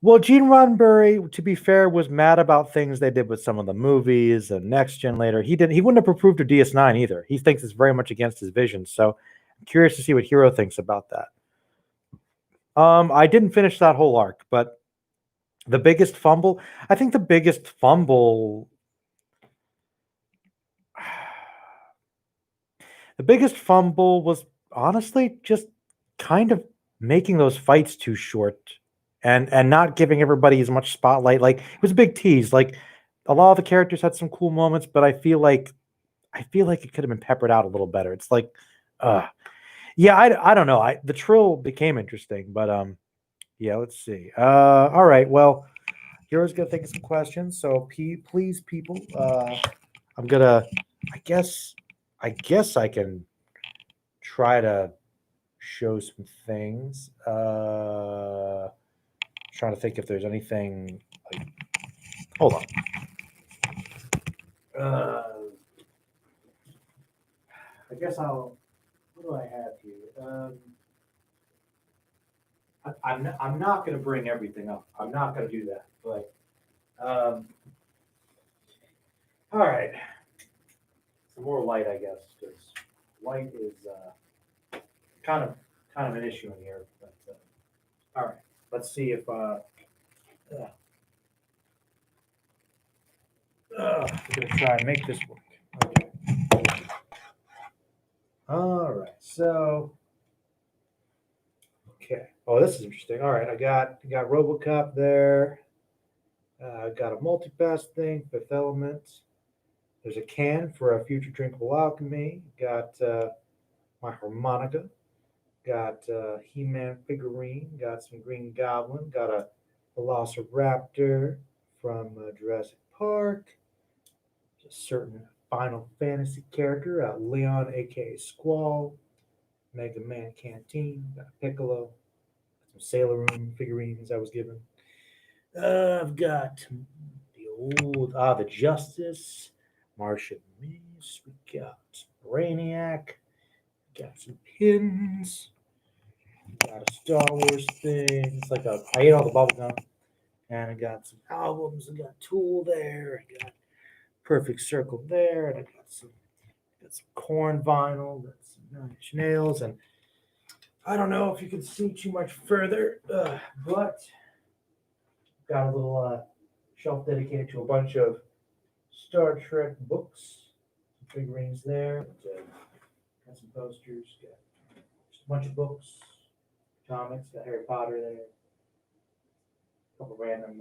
Well, Gene Roddenberry, to be fair, was mad about things they did with some of the movies and Next Gen later. He wouldn't have approved of DS9 either. He thinks it's very much against his vision. So I'm curious to see what Hero thinks about that. I didn't finish that whole arc, but the biggest fumble, I think the biggest fumble was honestly just kind of making those fights too short and not giving everybody as much spotlight. Like it was a big tease. Like a lot of the characters had some cool moments, but I feel like it could have been peppered out a little better. It's like, yeah, I don't know. The Trill became interesting, but yeah, let's see. All right, well, Hero's gonna think of some questions. So please, people, I'm gonna. I guess I can try to show some things. Trying to think if there's anything. Like, hold on. I guess I'll. What do I have here? I'm not going to bring everything up. I'm not going to do that. But all right, some more light, I guess, because light is kind of an issue in here. But all right, let's see if we're gonna try and make this work. Okay. All right. So okay. Oh, this is interesting. All right, I got RoboCop there. Got a multipass thing, Fifth Element. There's a can for a future drinkable alchemy. Got my harmonica. Got He-Man figurine. Got some Green Goblin. Got a Velociraptor from Jurassic Park. A certain Final Fantasy character, Leon, aka Squall. Mega Man Canteen. Got a Piccolo. Some Sailor Moon figurines I was given. I've got the old the Justice, Martian Mace. We got Brainiac. Got some pins. Got a Star Wars thing. It's like I ate all the bubble gum, and I got some albums. I got Tool there. I got Perfect Circle there, and I got some Corn vinyl. Got some Nine Inch Nails, and I don't know if you can see too much further, but got a little shelf dedicated to a bunch of Star Trek books, figurines there. Got some posters. Got just a bunch of books, comics. Got Harry Potter there. A couple random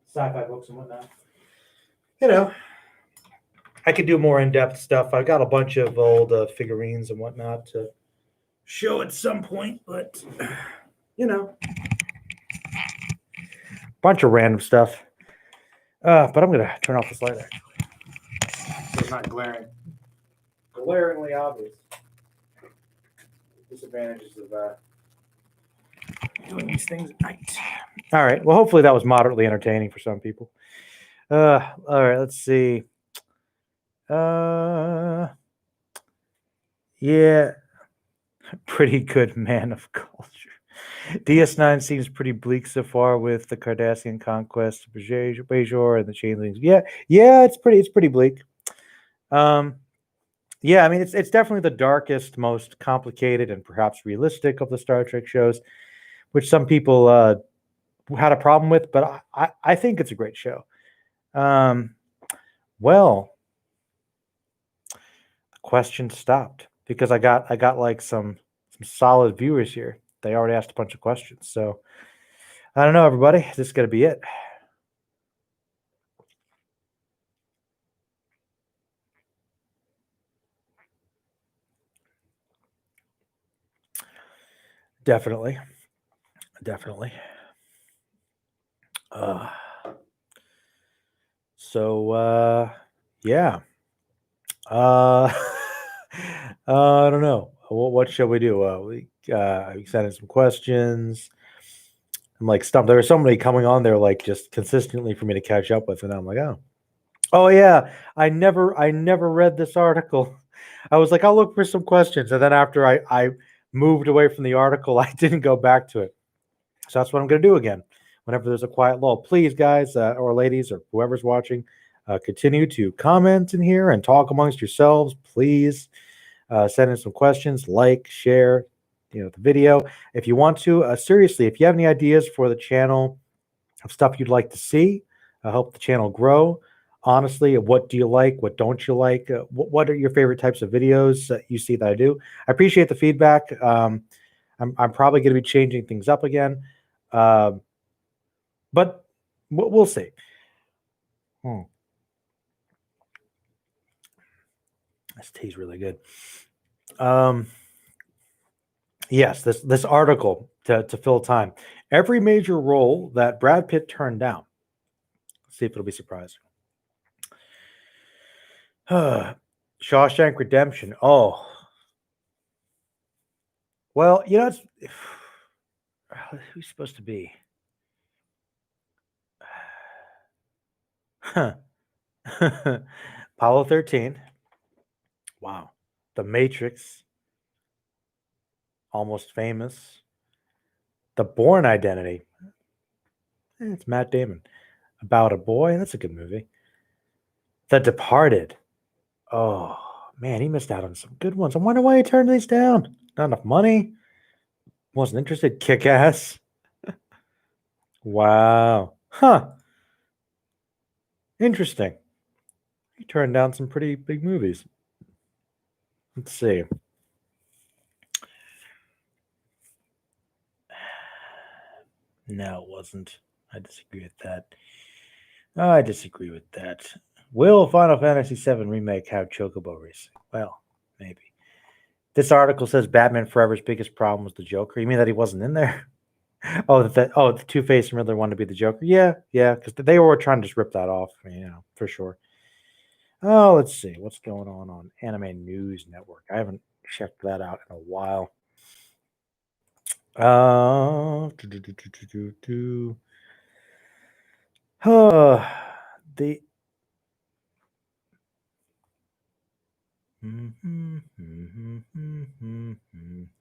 sci-fi books and whatnot. You know, I could do more in-depth stuff. I've got a bunch of old figurines and whatnot to show at some point, but you know, bunch of random stuff. But I'm gonna turn off this light actually, so it's not glaringly obvious. Disadvantages of doing these things at night. All right. Well, hopefully that was moderately entertaining for some people. All right. Let's see. Yeah, pretty good man of culture. DS9 seems pretty bleak so far with the Cardassian conquest of Bajor and the Changelings. Yeah, it's pretty bleak. Yeah, I mean it's definitely the darkest, most complicated, and perhaps realistic of the Star Trek shows, which some people had a problem with, but I think it's a great show. Well, the question stopped because I got like some solid viewers here. They already asked a bunch of questions, so I don't know, everybody. This is gonna be it. Definitely. So yeah. I don't know. What shall we do? We sent in some questions. I'm like stumped. There was somebody coming on there like just consistently for me to catch up with, and I'm like, oh yeah. I never read this article. I was like, I'll look for some questions, and then after I moved away from the article, I didn't go back to it. So that's what I'm going to do again. Whenever there's a quiet lull, please, guys or ladies or whoever's watching, continue to comment in here and talk amongst yourselves. Please send in some questions, like, share, the video if you want to. Seriously, if you have any ideas for the channel of stuff you'd like to see, help the channel grow. Honestly, what do you like? What don't you like? What are your favorite types of videos that you see that I do? I appreciate the feedback. I'm probably going to be changing things up again. But we'll see. This tea's really good. Yes, this article to fill time. Every major role that Brad Pitt turned down. Let's see if it'll be surprising. Shawshank Redemption. Oh. Well, it's who's supposed to be? Huh. Apollo 13. Wow. The Matrix. Almost Famous. The Bourne Identity. It's Matt Damon. About a boy. That's a good movie. The Departed. Oh, man, he missed out on some good ones. I wonder why he turned these down. Not enough money. Wasn't interested. Kick Ass. Wow. Huh. Interesting. He turned down some pretty big movies. Let's see. No, it wasn't. I disagree with that. I disagree with that. Will Final Fantasy VII Remake have Chocobo Racing? Well, maybe. This article says Batman Forever's biggest problem was the Joker. You mean that he wasn't in there? The Two-Face and Riddler wanted to be the Joker. Yeah, because they were trying to just rip that off, for sure. Oh, let's see what's going on Anime News Network. I haven't checked that out in a while. The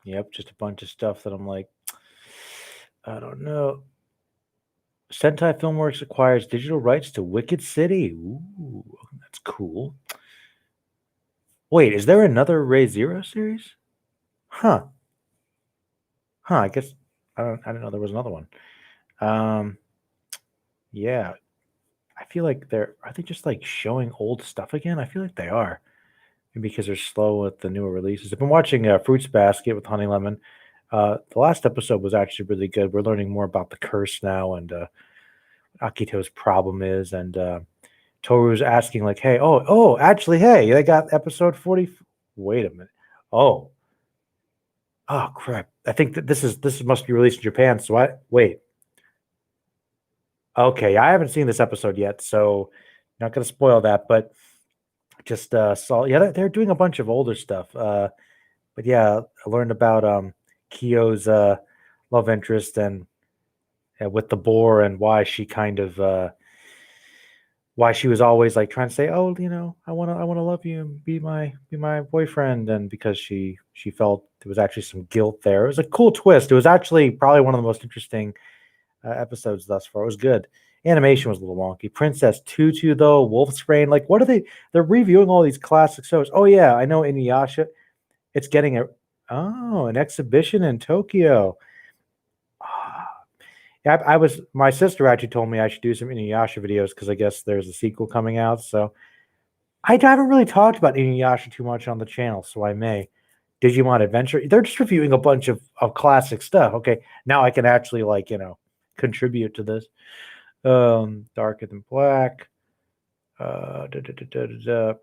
Yep, just a bunch of stuff that I'm like, I don't know. Sentai Filmworks acquires digital rights to Wicked City. Ooh, that's cool. Wait, is there another Ray Zero series? Huh. I guess I didn't know there was another one. Yeah. I feel like are they just like showing old stuff again? I feel like they are. Maybe because they're slow with the newer releases. I've been watching Fruits Basket with Honey Lemon. The last episode was actually really good. We're learning more about the curse now and Akito's problem is, and Toru's asking like, "Hey, actually, hey, they got episode 40. Wait a minute. Oh, crap! I think that this must be released in Japan. So wait. Okay, I haven't seen this episode yet, so not going to spoil that, but just saw. Yeah, they're doing a bunch of older stuff. But yeah, I learned about Kyo's love interest and with the boar and why she kind of why she was always like trying to say, oh, I want to love you and be my boyfriend, and because she felt there was actually some guilt there. It was a cool twist. It was actually probably one of the most interesting episodes thus far. It was good. Animation was a little wonky. Princess Tutu though, Wolf's Rain, like what are they? They're reviewing all these classic shows. Oh yeah, I know Inuyasha. It's getting an exhibition in Tokyo. My sister actually told me I should do some Inuyasha videos because I guess there's a sequel coming out. So I haven't really talked about Inuyasha too much on the channel, so I may. Digimon Adventure. They're just reviewing a bunch of classic stuff. Okay, now I can actually contribute to this. Darker Than Black.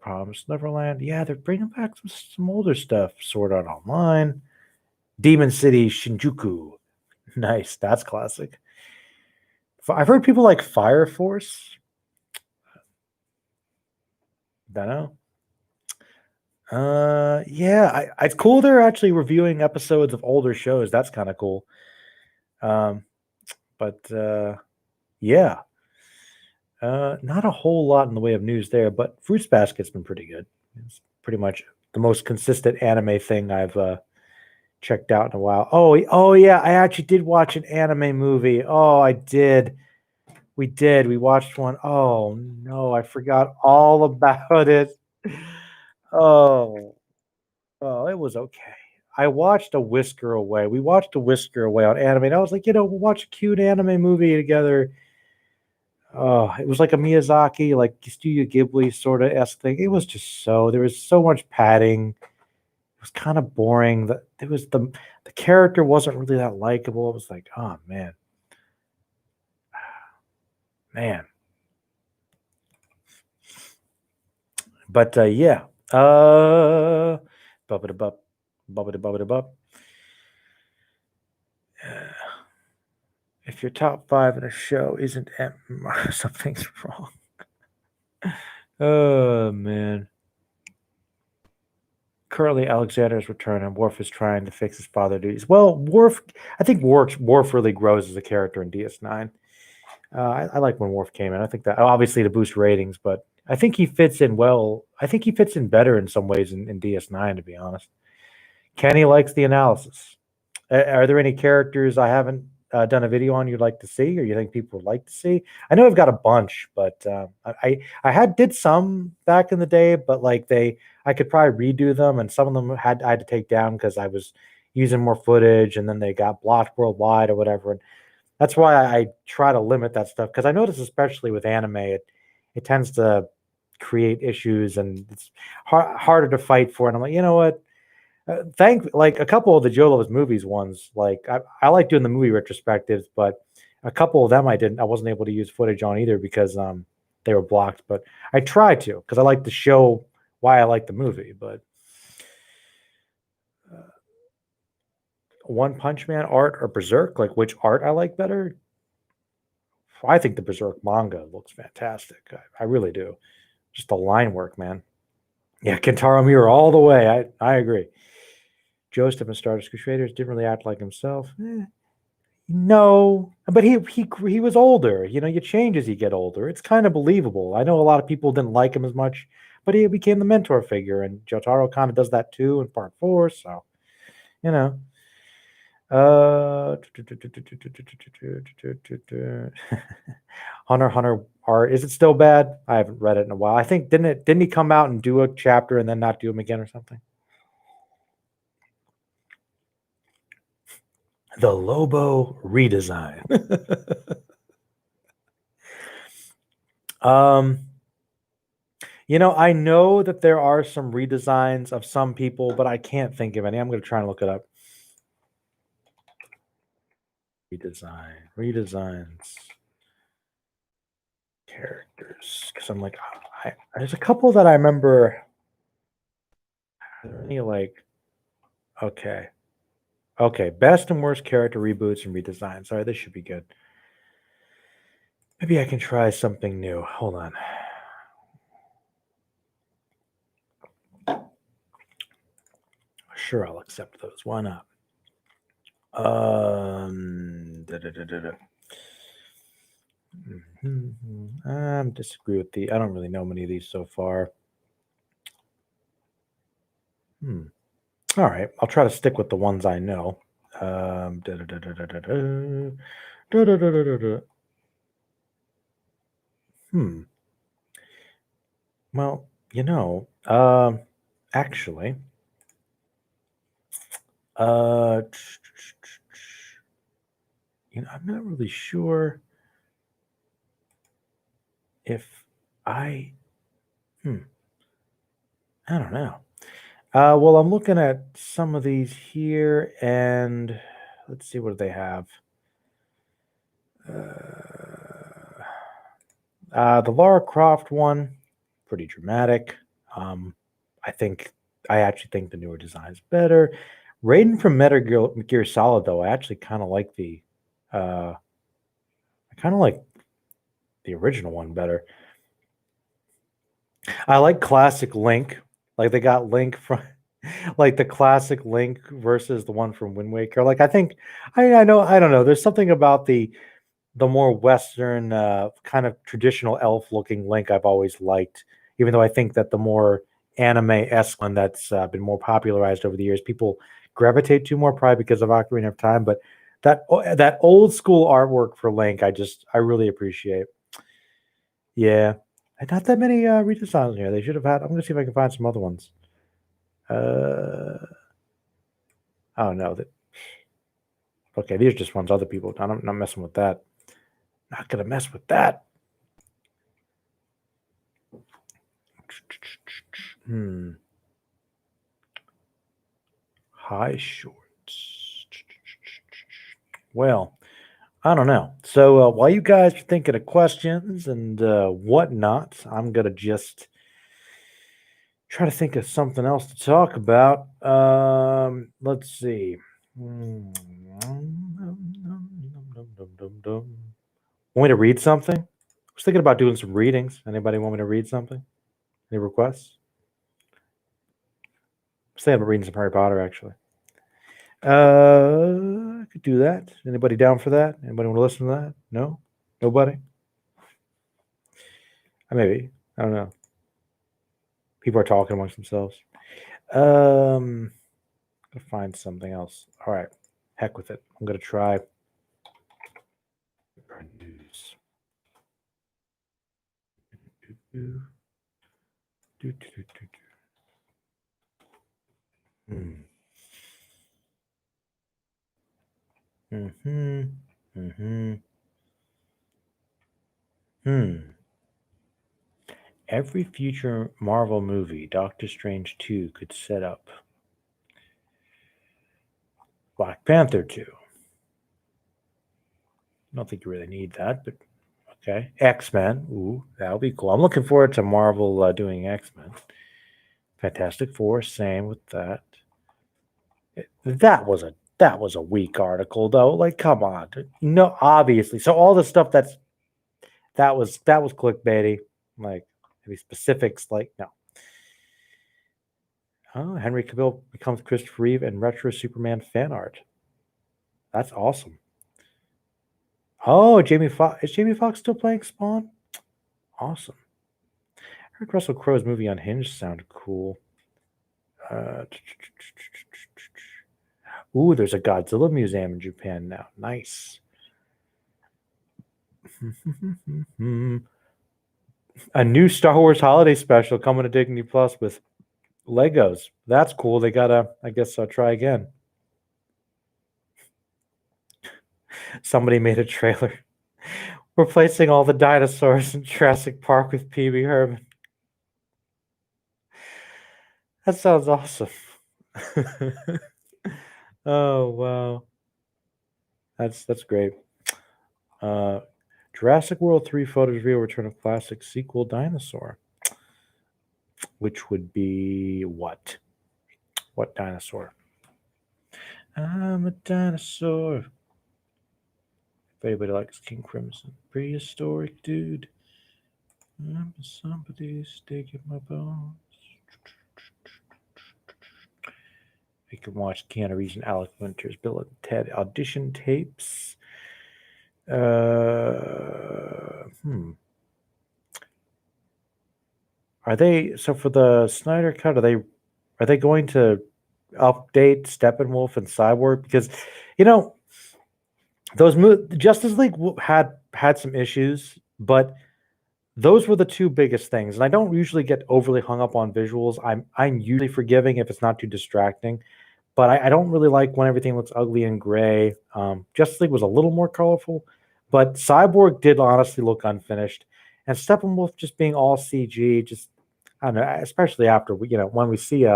Promised Neverland. Yeah, they're bringing back some older stuff. Sword Art Online. Demon City Shinjuku. Nice, that's classic. I've heard people like Fire Force. Don't know. Yeah, it's cool they're actually reviewing episodes of older shows. That's kind of cool. But yeah. Not a whole lot in the way of news there, but Fruits Basket's been pretty good. It's pretty much the most consistent anime thing I've checked out in a while. Oh yeah, I actually did watch an anime movie. Oh, I did. We did. We watched one. Oh no, I forgot all about it. Oh, it was okay. I watched A Whisker Away. We watched A Whisker Away on anime, and I was like, we'll watch a cute anime movie together. Oh, it was like a Miyazaki, like Studio Ghibli sort of esque thing. It was just there was so much padding. It was kind of boring. The character wasn't really that likable. It was like, oh man. But yeah. Bubbity-bup. Bubbity-bubbity-bup. If your top 5 in a show isn't something's wrong. Oh man. Currently, Alexander's return and Worf is trying to fix his father duties. Well, I think Worf really grows as a character in DS9. I like when Worf came in. I think that obviously to boost ratings, but I think he fits in well. I think he fits in better in some ways in DS9, to be honest. Kenny likes the analysis. Are there any characters I haven't done a video on you'd like to see, or you think people would like to see? I know I've got a bunch, but I did some back in the day, but like I could probably redo them, and some of them I had to take down because I was using more footage, and then they got blocked worldwide or whatever. And that's why I try to limit that stuff, because I notice, especially with anime, it tends to create issues, and it's harder to fight for. And I'm like, you know what? Like a couple of the Joe Loves Movies ones, like I like doing the movie retrospectives, but a couple of them I wasn't able to use footage on either because they were blocked. But I try to, because I like to show why I like the movie. But One Punch Man art or Berserk, like which art I like better? I think the Berserk manga looks fantastic. I really do. Just the line work, man. Yeah, Kentaro Miura all the way. I agree. Joseph and Stardust Crusaders didn't really act like himself. No, but he was older. You know, you change as you get older. It's kind of believable. I know a lot of people didn't like him as much, but he became the mentor figure, and Jotaro kind of does that too in part 4. So, you know, Hunter x Hunter art, is it still bad? I haven't read it in a while. I think didn't he come out and do a chapter and then not do him again or something? The Lobo redesign. You know, I know that there are some redesigns of some people, but I can't think of any. I'm going to try and look it up. Redesigns, characters. Because I'm like, there's a couple that I remember. Are there any like, okay, best and worst character reboots and redesigns. All right, this should be good. Maybe I can try something new. Hold on. Sure, I'll accept those. Why not? Disagree with I don't really know many of these so far. All right, I'll try to stick with the ones I know. Well, you know, actually, you know, I'm not really sure if I don't know. Well, I'm looking at some of these here, and let's see what they have. The Lara Croft one, pretty dramatic. I actually think the newer design is better. Raiden from Metal Gear Solid, though, I actually kind of like I kind of like the original one better. I like classic Link. Like they got Link from like the classic Link versus the one from Wind Waker. Like I think I know I don't know. There's something about the more Western kind of traditional elf looking Link I've always liked, even though I think that the more anime-esque one that's been more popularized over the years, people gravitate to more probably because of Ocarina of Time. But that old school artwork for Link, I really appreciate. Yeah. And not that many redesigns here. They should have had. I'm gonna see if I can find some other ones. I don't know that. Okay, these are just ones other people. I'm not messing with that. Not gonna mess with that. High shorts. Well, I don't know. So while you guys are thinking of questions and whatnot, I'm gonna just try to think of something else to talk about. Let's see. Want me to read something? I was thinking about doing some readings. Anybody want me to read something? Any requests? I was thinking about reading some Harry Potter, actually. I could do that. Anybody down for that? Anybody want to listen to that? No? Nobody? Maybe. I don't know. People are talking amongst themselves. I'll find something else. All right. Heck with it. I'm going to try. Do, do, do, do, do. Hmm. Hmm. Hmm. Every future Marvel movie, Doctor Strange 2 could set up. Black Panther 2. I don't think you really need that, but okay. X-Men. Ooh, that'll be cool. I'm looking forward to Marvel doing X-Men. Fantastic Four, same with that. That was a weak article though. Like, come on. No, obviously. So all the stuff that was clickbaity. Like maybe specifics, like no. Oh, Henry Cavill becomes Christopher Reeve in retro Superman fan art. That's awesome. Oh, Jamie Foxx is Jamie Foxx still playing Spawn? Awesome. I heard Russell Crowe's movie Unhinged sounded cool. Ooh, there's a Godzilla museum in Japan now. Nice. A new Star Wars holiday special coming to Disney Plus with Legos. That's cool. They gotta, I guess, try again. Somebody made a trailer replacing all the dinosaurs in Jurassic Park with Pee-wee Herman. That sounds awesome. Oh wow, that's great. Jurassic World 3 photos reveal return of classic sequel dinosaur, which would be what? What dinosaur? I'm a dinosaur. If anybody likes King Crimson, prehistoric dude. Somebody's taking my bones. You can watch Keanu Reeves and Alec Winter's Bill and Ted audition tapes. Are they so for the Snyder Cut? Are they going to update Steppenwolf and Cyborg? Because you know those Justice League had some issues, but those were the two biggest things. And I don't usually get overly hung up on visuals. I'm usually forgiving if it's not too distracting. But I don't really like when everything looks ugly and gray. Justice League was a little more colorful, but Cyborg did honestly look unfinished. And Steppenwolf just being all CG, just I don't know, especially after when we see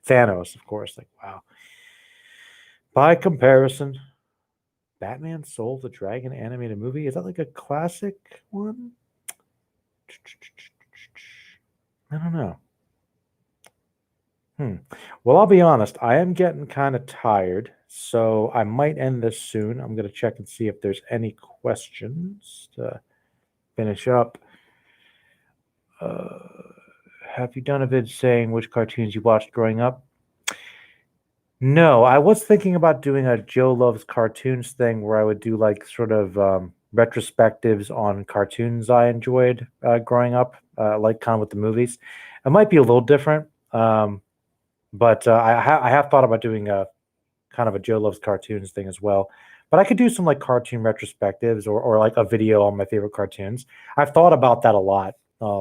Thanos, of course, like wow. By comparison, Batman Soul of the Dragon animated movie, is that like a classic one? I don't know. Well, I'll be honest, I am getting kind of tired, so I might end this soon. I'm going to check and see if there's any questions to finish up. Have you done a vid saying which cartoons you watched growing up? No, I was thinking about doing a Joe Loves Cartoons thing where I would do like sort of retrospectives on cartoons I enjoyed growing up, like kind of with the movies. It might be a little different. But I have thought about doing a kind of a Joe Loves Cartoons thing as well. But I could do some like cartoon retrospectives or like a video on my favorite cartoons. I've thought about that a lot.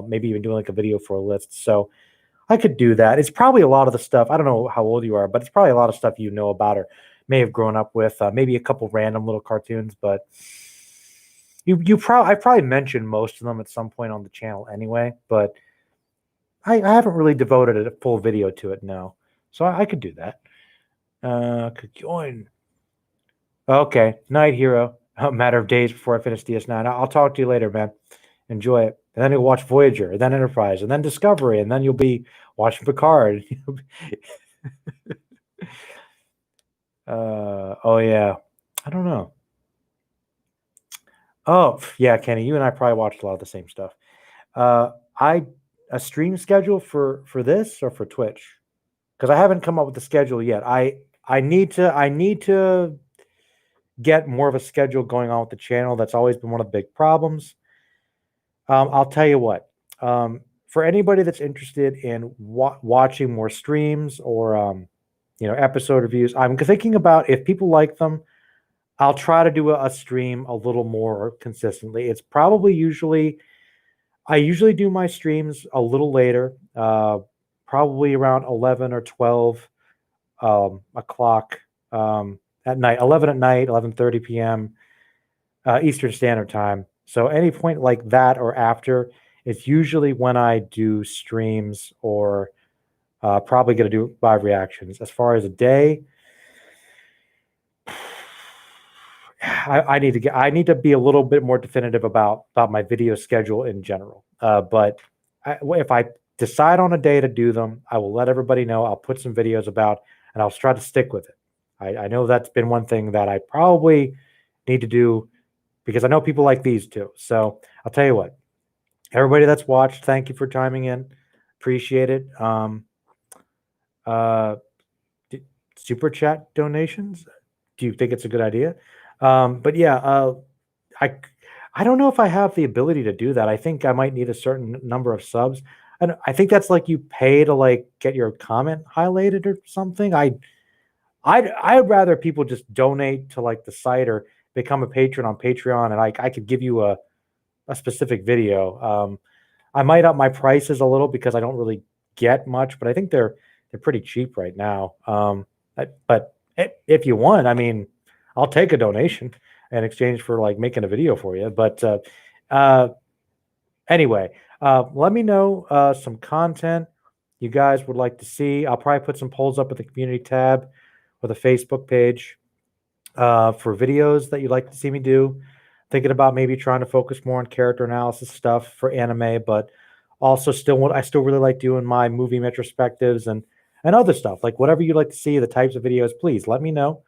Maybe even doing like a video for a list. So I could do that. It's probably a lot of the stuff. I don't know how old you are, but it's probably a lot of stuff you know about or may have grown up with. Maybe a couple random little cartoons, but I probably mentioned most of them at some point on the channel anyway. But I haven't really devoted a full video to it. No. So I could do that. Could join. Okay, Night Hero. A matter of days before I finish DS9. I'll talk to you later, man. Enjoy it. And then you'll watch Voyager, and then Enterprise, and then Discovery, and then you'll be watching Picard. Oh yeah. I don't know. Oh yeah, Kenny, you and I probably watched a lot of the same stuff. I a stream schedule for this or for Twitch? Because I haven't come up with the schedule yet. I need to get more of a schedule going on with the channel. That's always been one of the big problems. I'll tell you what. For anybody that's interested in watching more streams or episode reviews, I'm thinking about if people like them, I'll try to do a stream a little more consistently. It's probably usually I usually do my streams a little later, probably around 11 or 12 o'clock at night, 11 at night, 11:30 p.m. Eastern Standard Time. So any point like that or after, it's usually when I do streams or probably going to do live reactions. As far as a day, I need to be a little bit more definitive about my video schedule in general. But if I decide on a day to do them, I will let everybody know. I'll put some videos about, and I'll try to stick with it. I know that's been one thing that I probably need to do because I know people like these too. So I'll tell you what, everybody that's watched, thank you for chiming in. Appreciate it. Uh, Super chat donations. Do you think it's a good idea? But yeah, I I don't know if I have the ability to do that. I think I might need a certain number of subs. And I think that's like you pay to like get your comment highlighted or something. I'd rather people just donate to like the site or become a patron on Patreon, and I could give you a specific video. I might up my prices a little because I don't really get much, but I think they're pretty cheap right now. But if you want, I mean, I'll take a donation in exchange for like making a video for you. But uh, anyway, let me know some content you guys would like to see. I'll probably put some polls up at the community tab or the Facebook page for videos that you'd like to see me do. Thinking about maybe trying to focus more on character analysis stuff for anime, but also I still really like doing my movie retrospectives and other stuff. Like whatever you'd like to see, the types of videos, please let me know.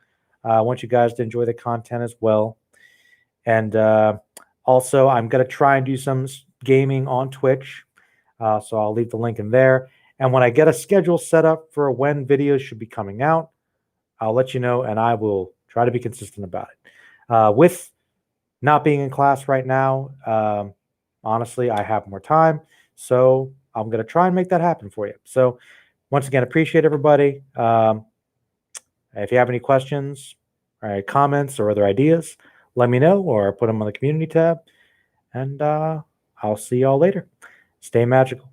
I want you guys to enjoy the content as well. And also, I'm going to try and do some gaming on Twitch. So I'll leave the link in there. And when I get a schedule set up for when videos should be coming out, I'll let you know, and I will try to be consistent about it. With not being in class right now, honestly, I have more time. So I'm going to try and make that happen for you. So once again, appreciate everybody. If you have any questions, or comments, or other ideas, let me know or put them on the community tab. And I'll see y'all later. Stay magical.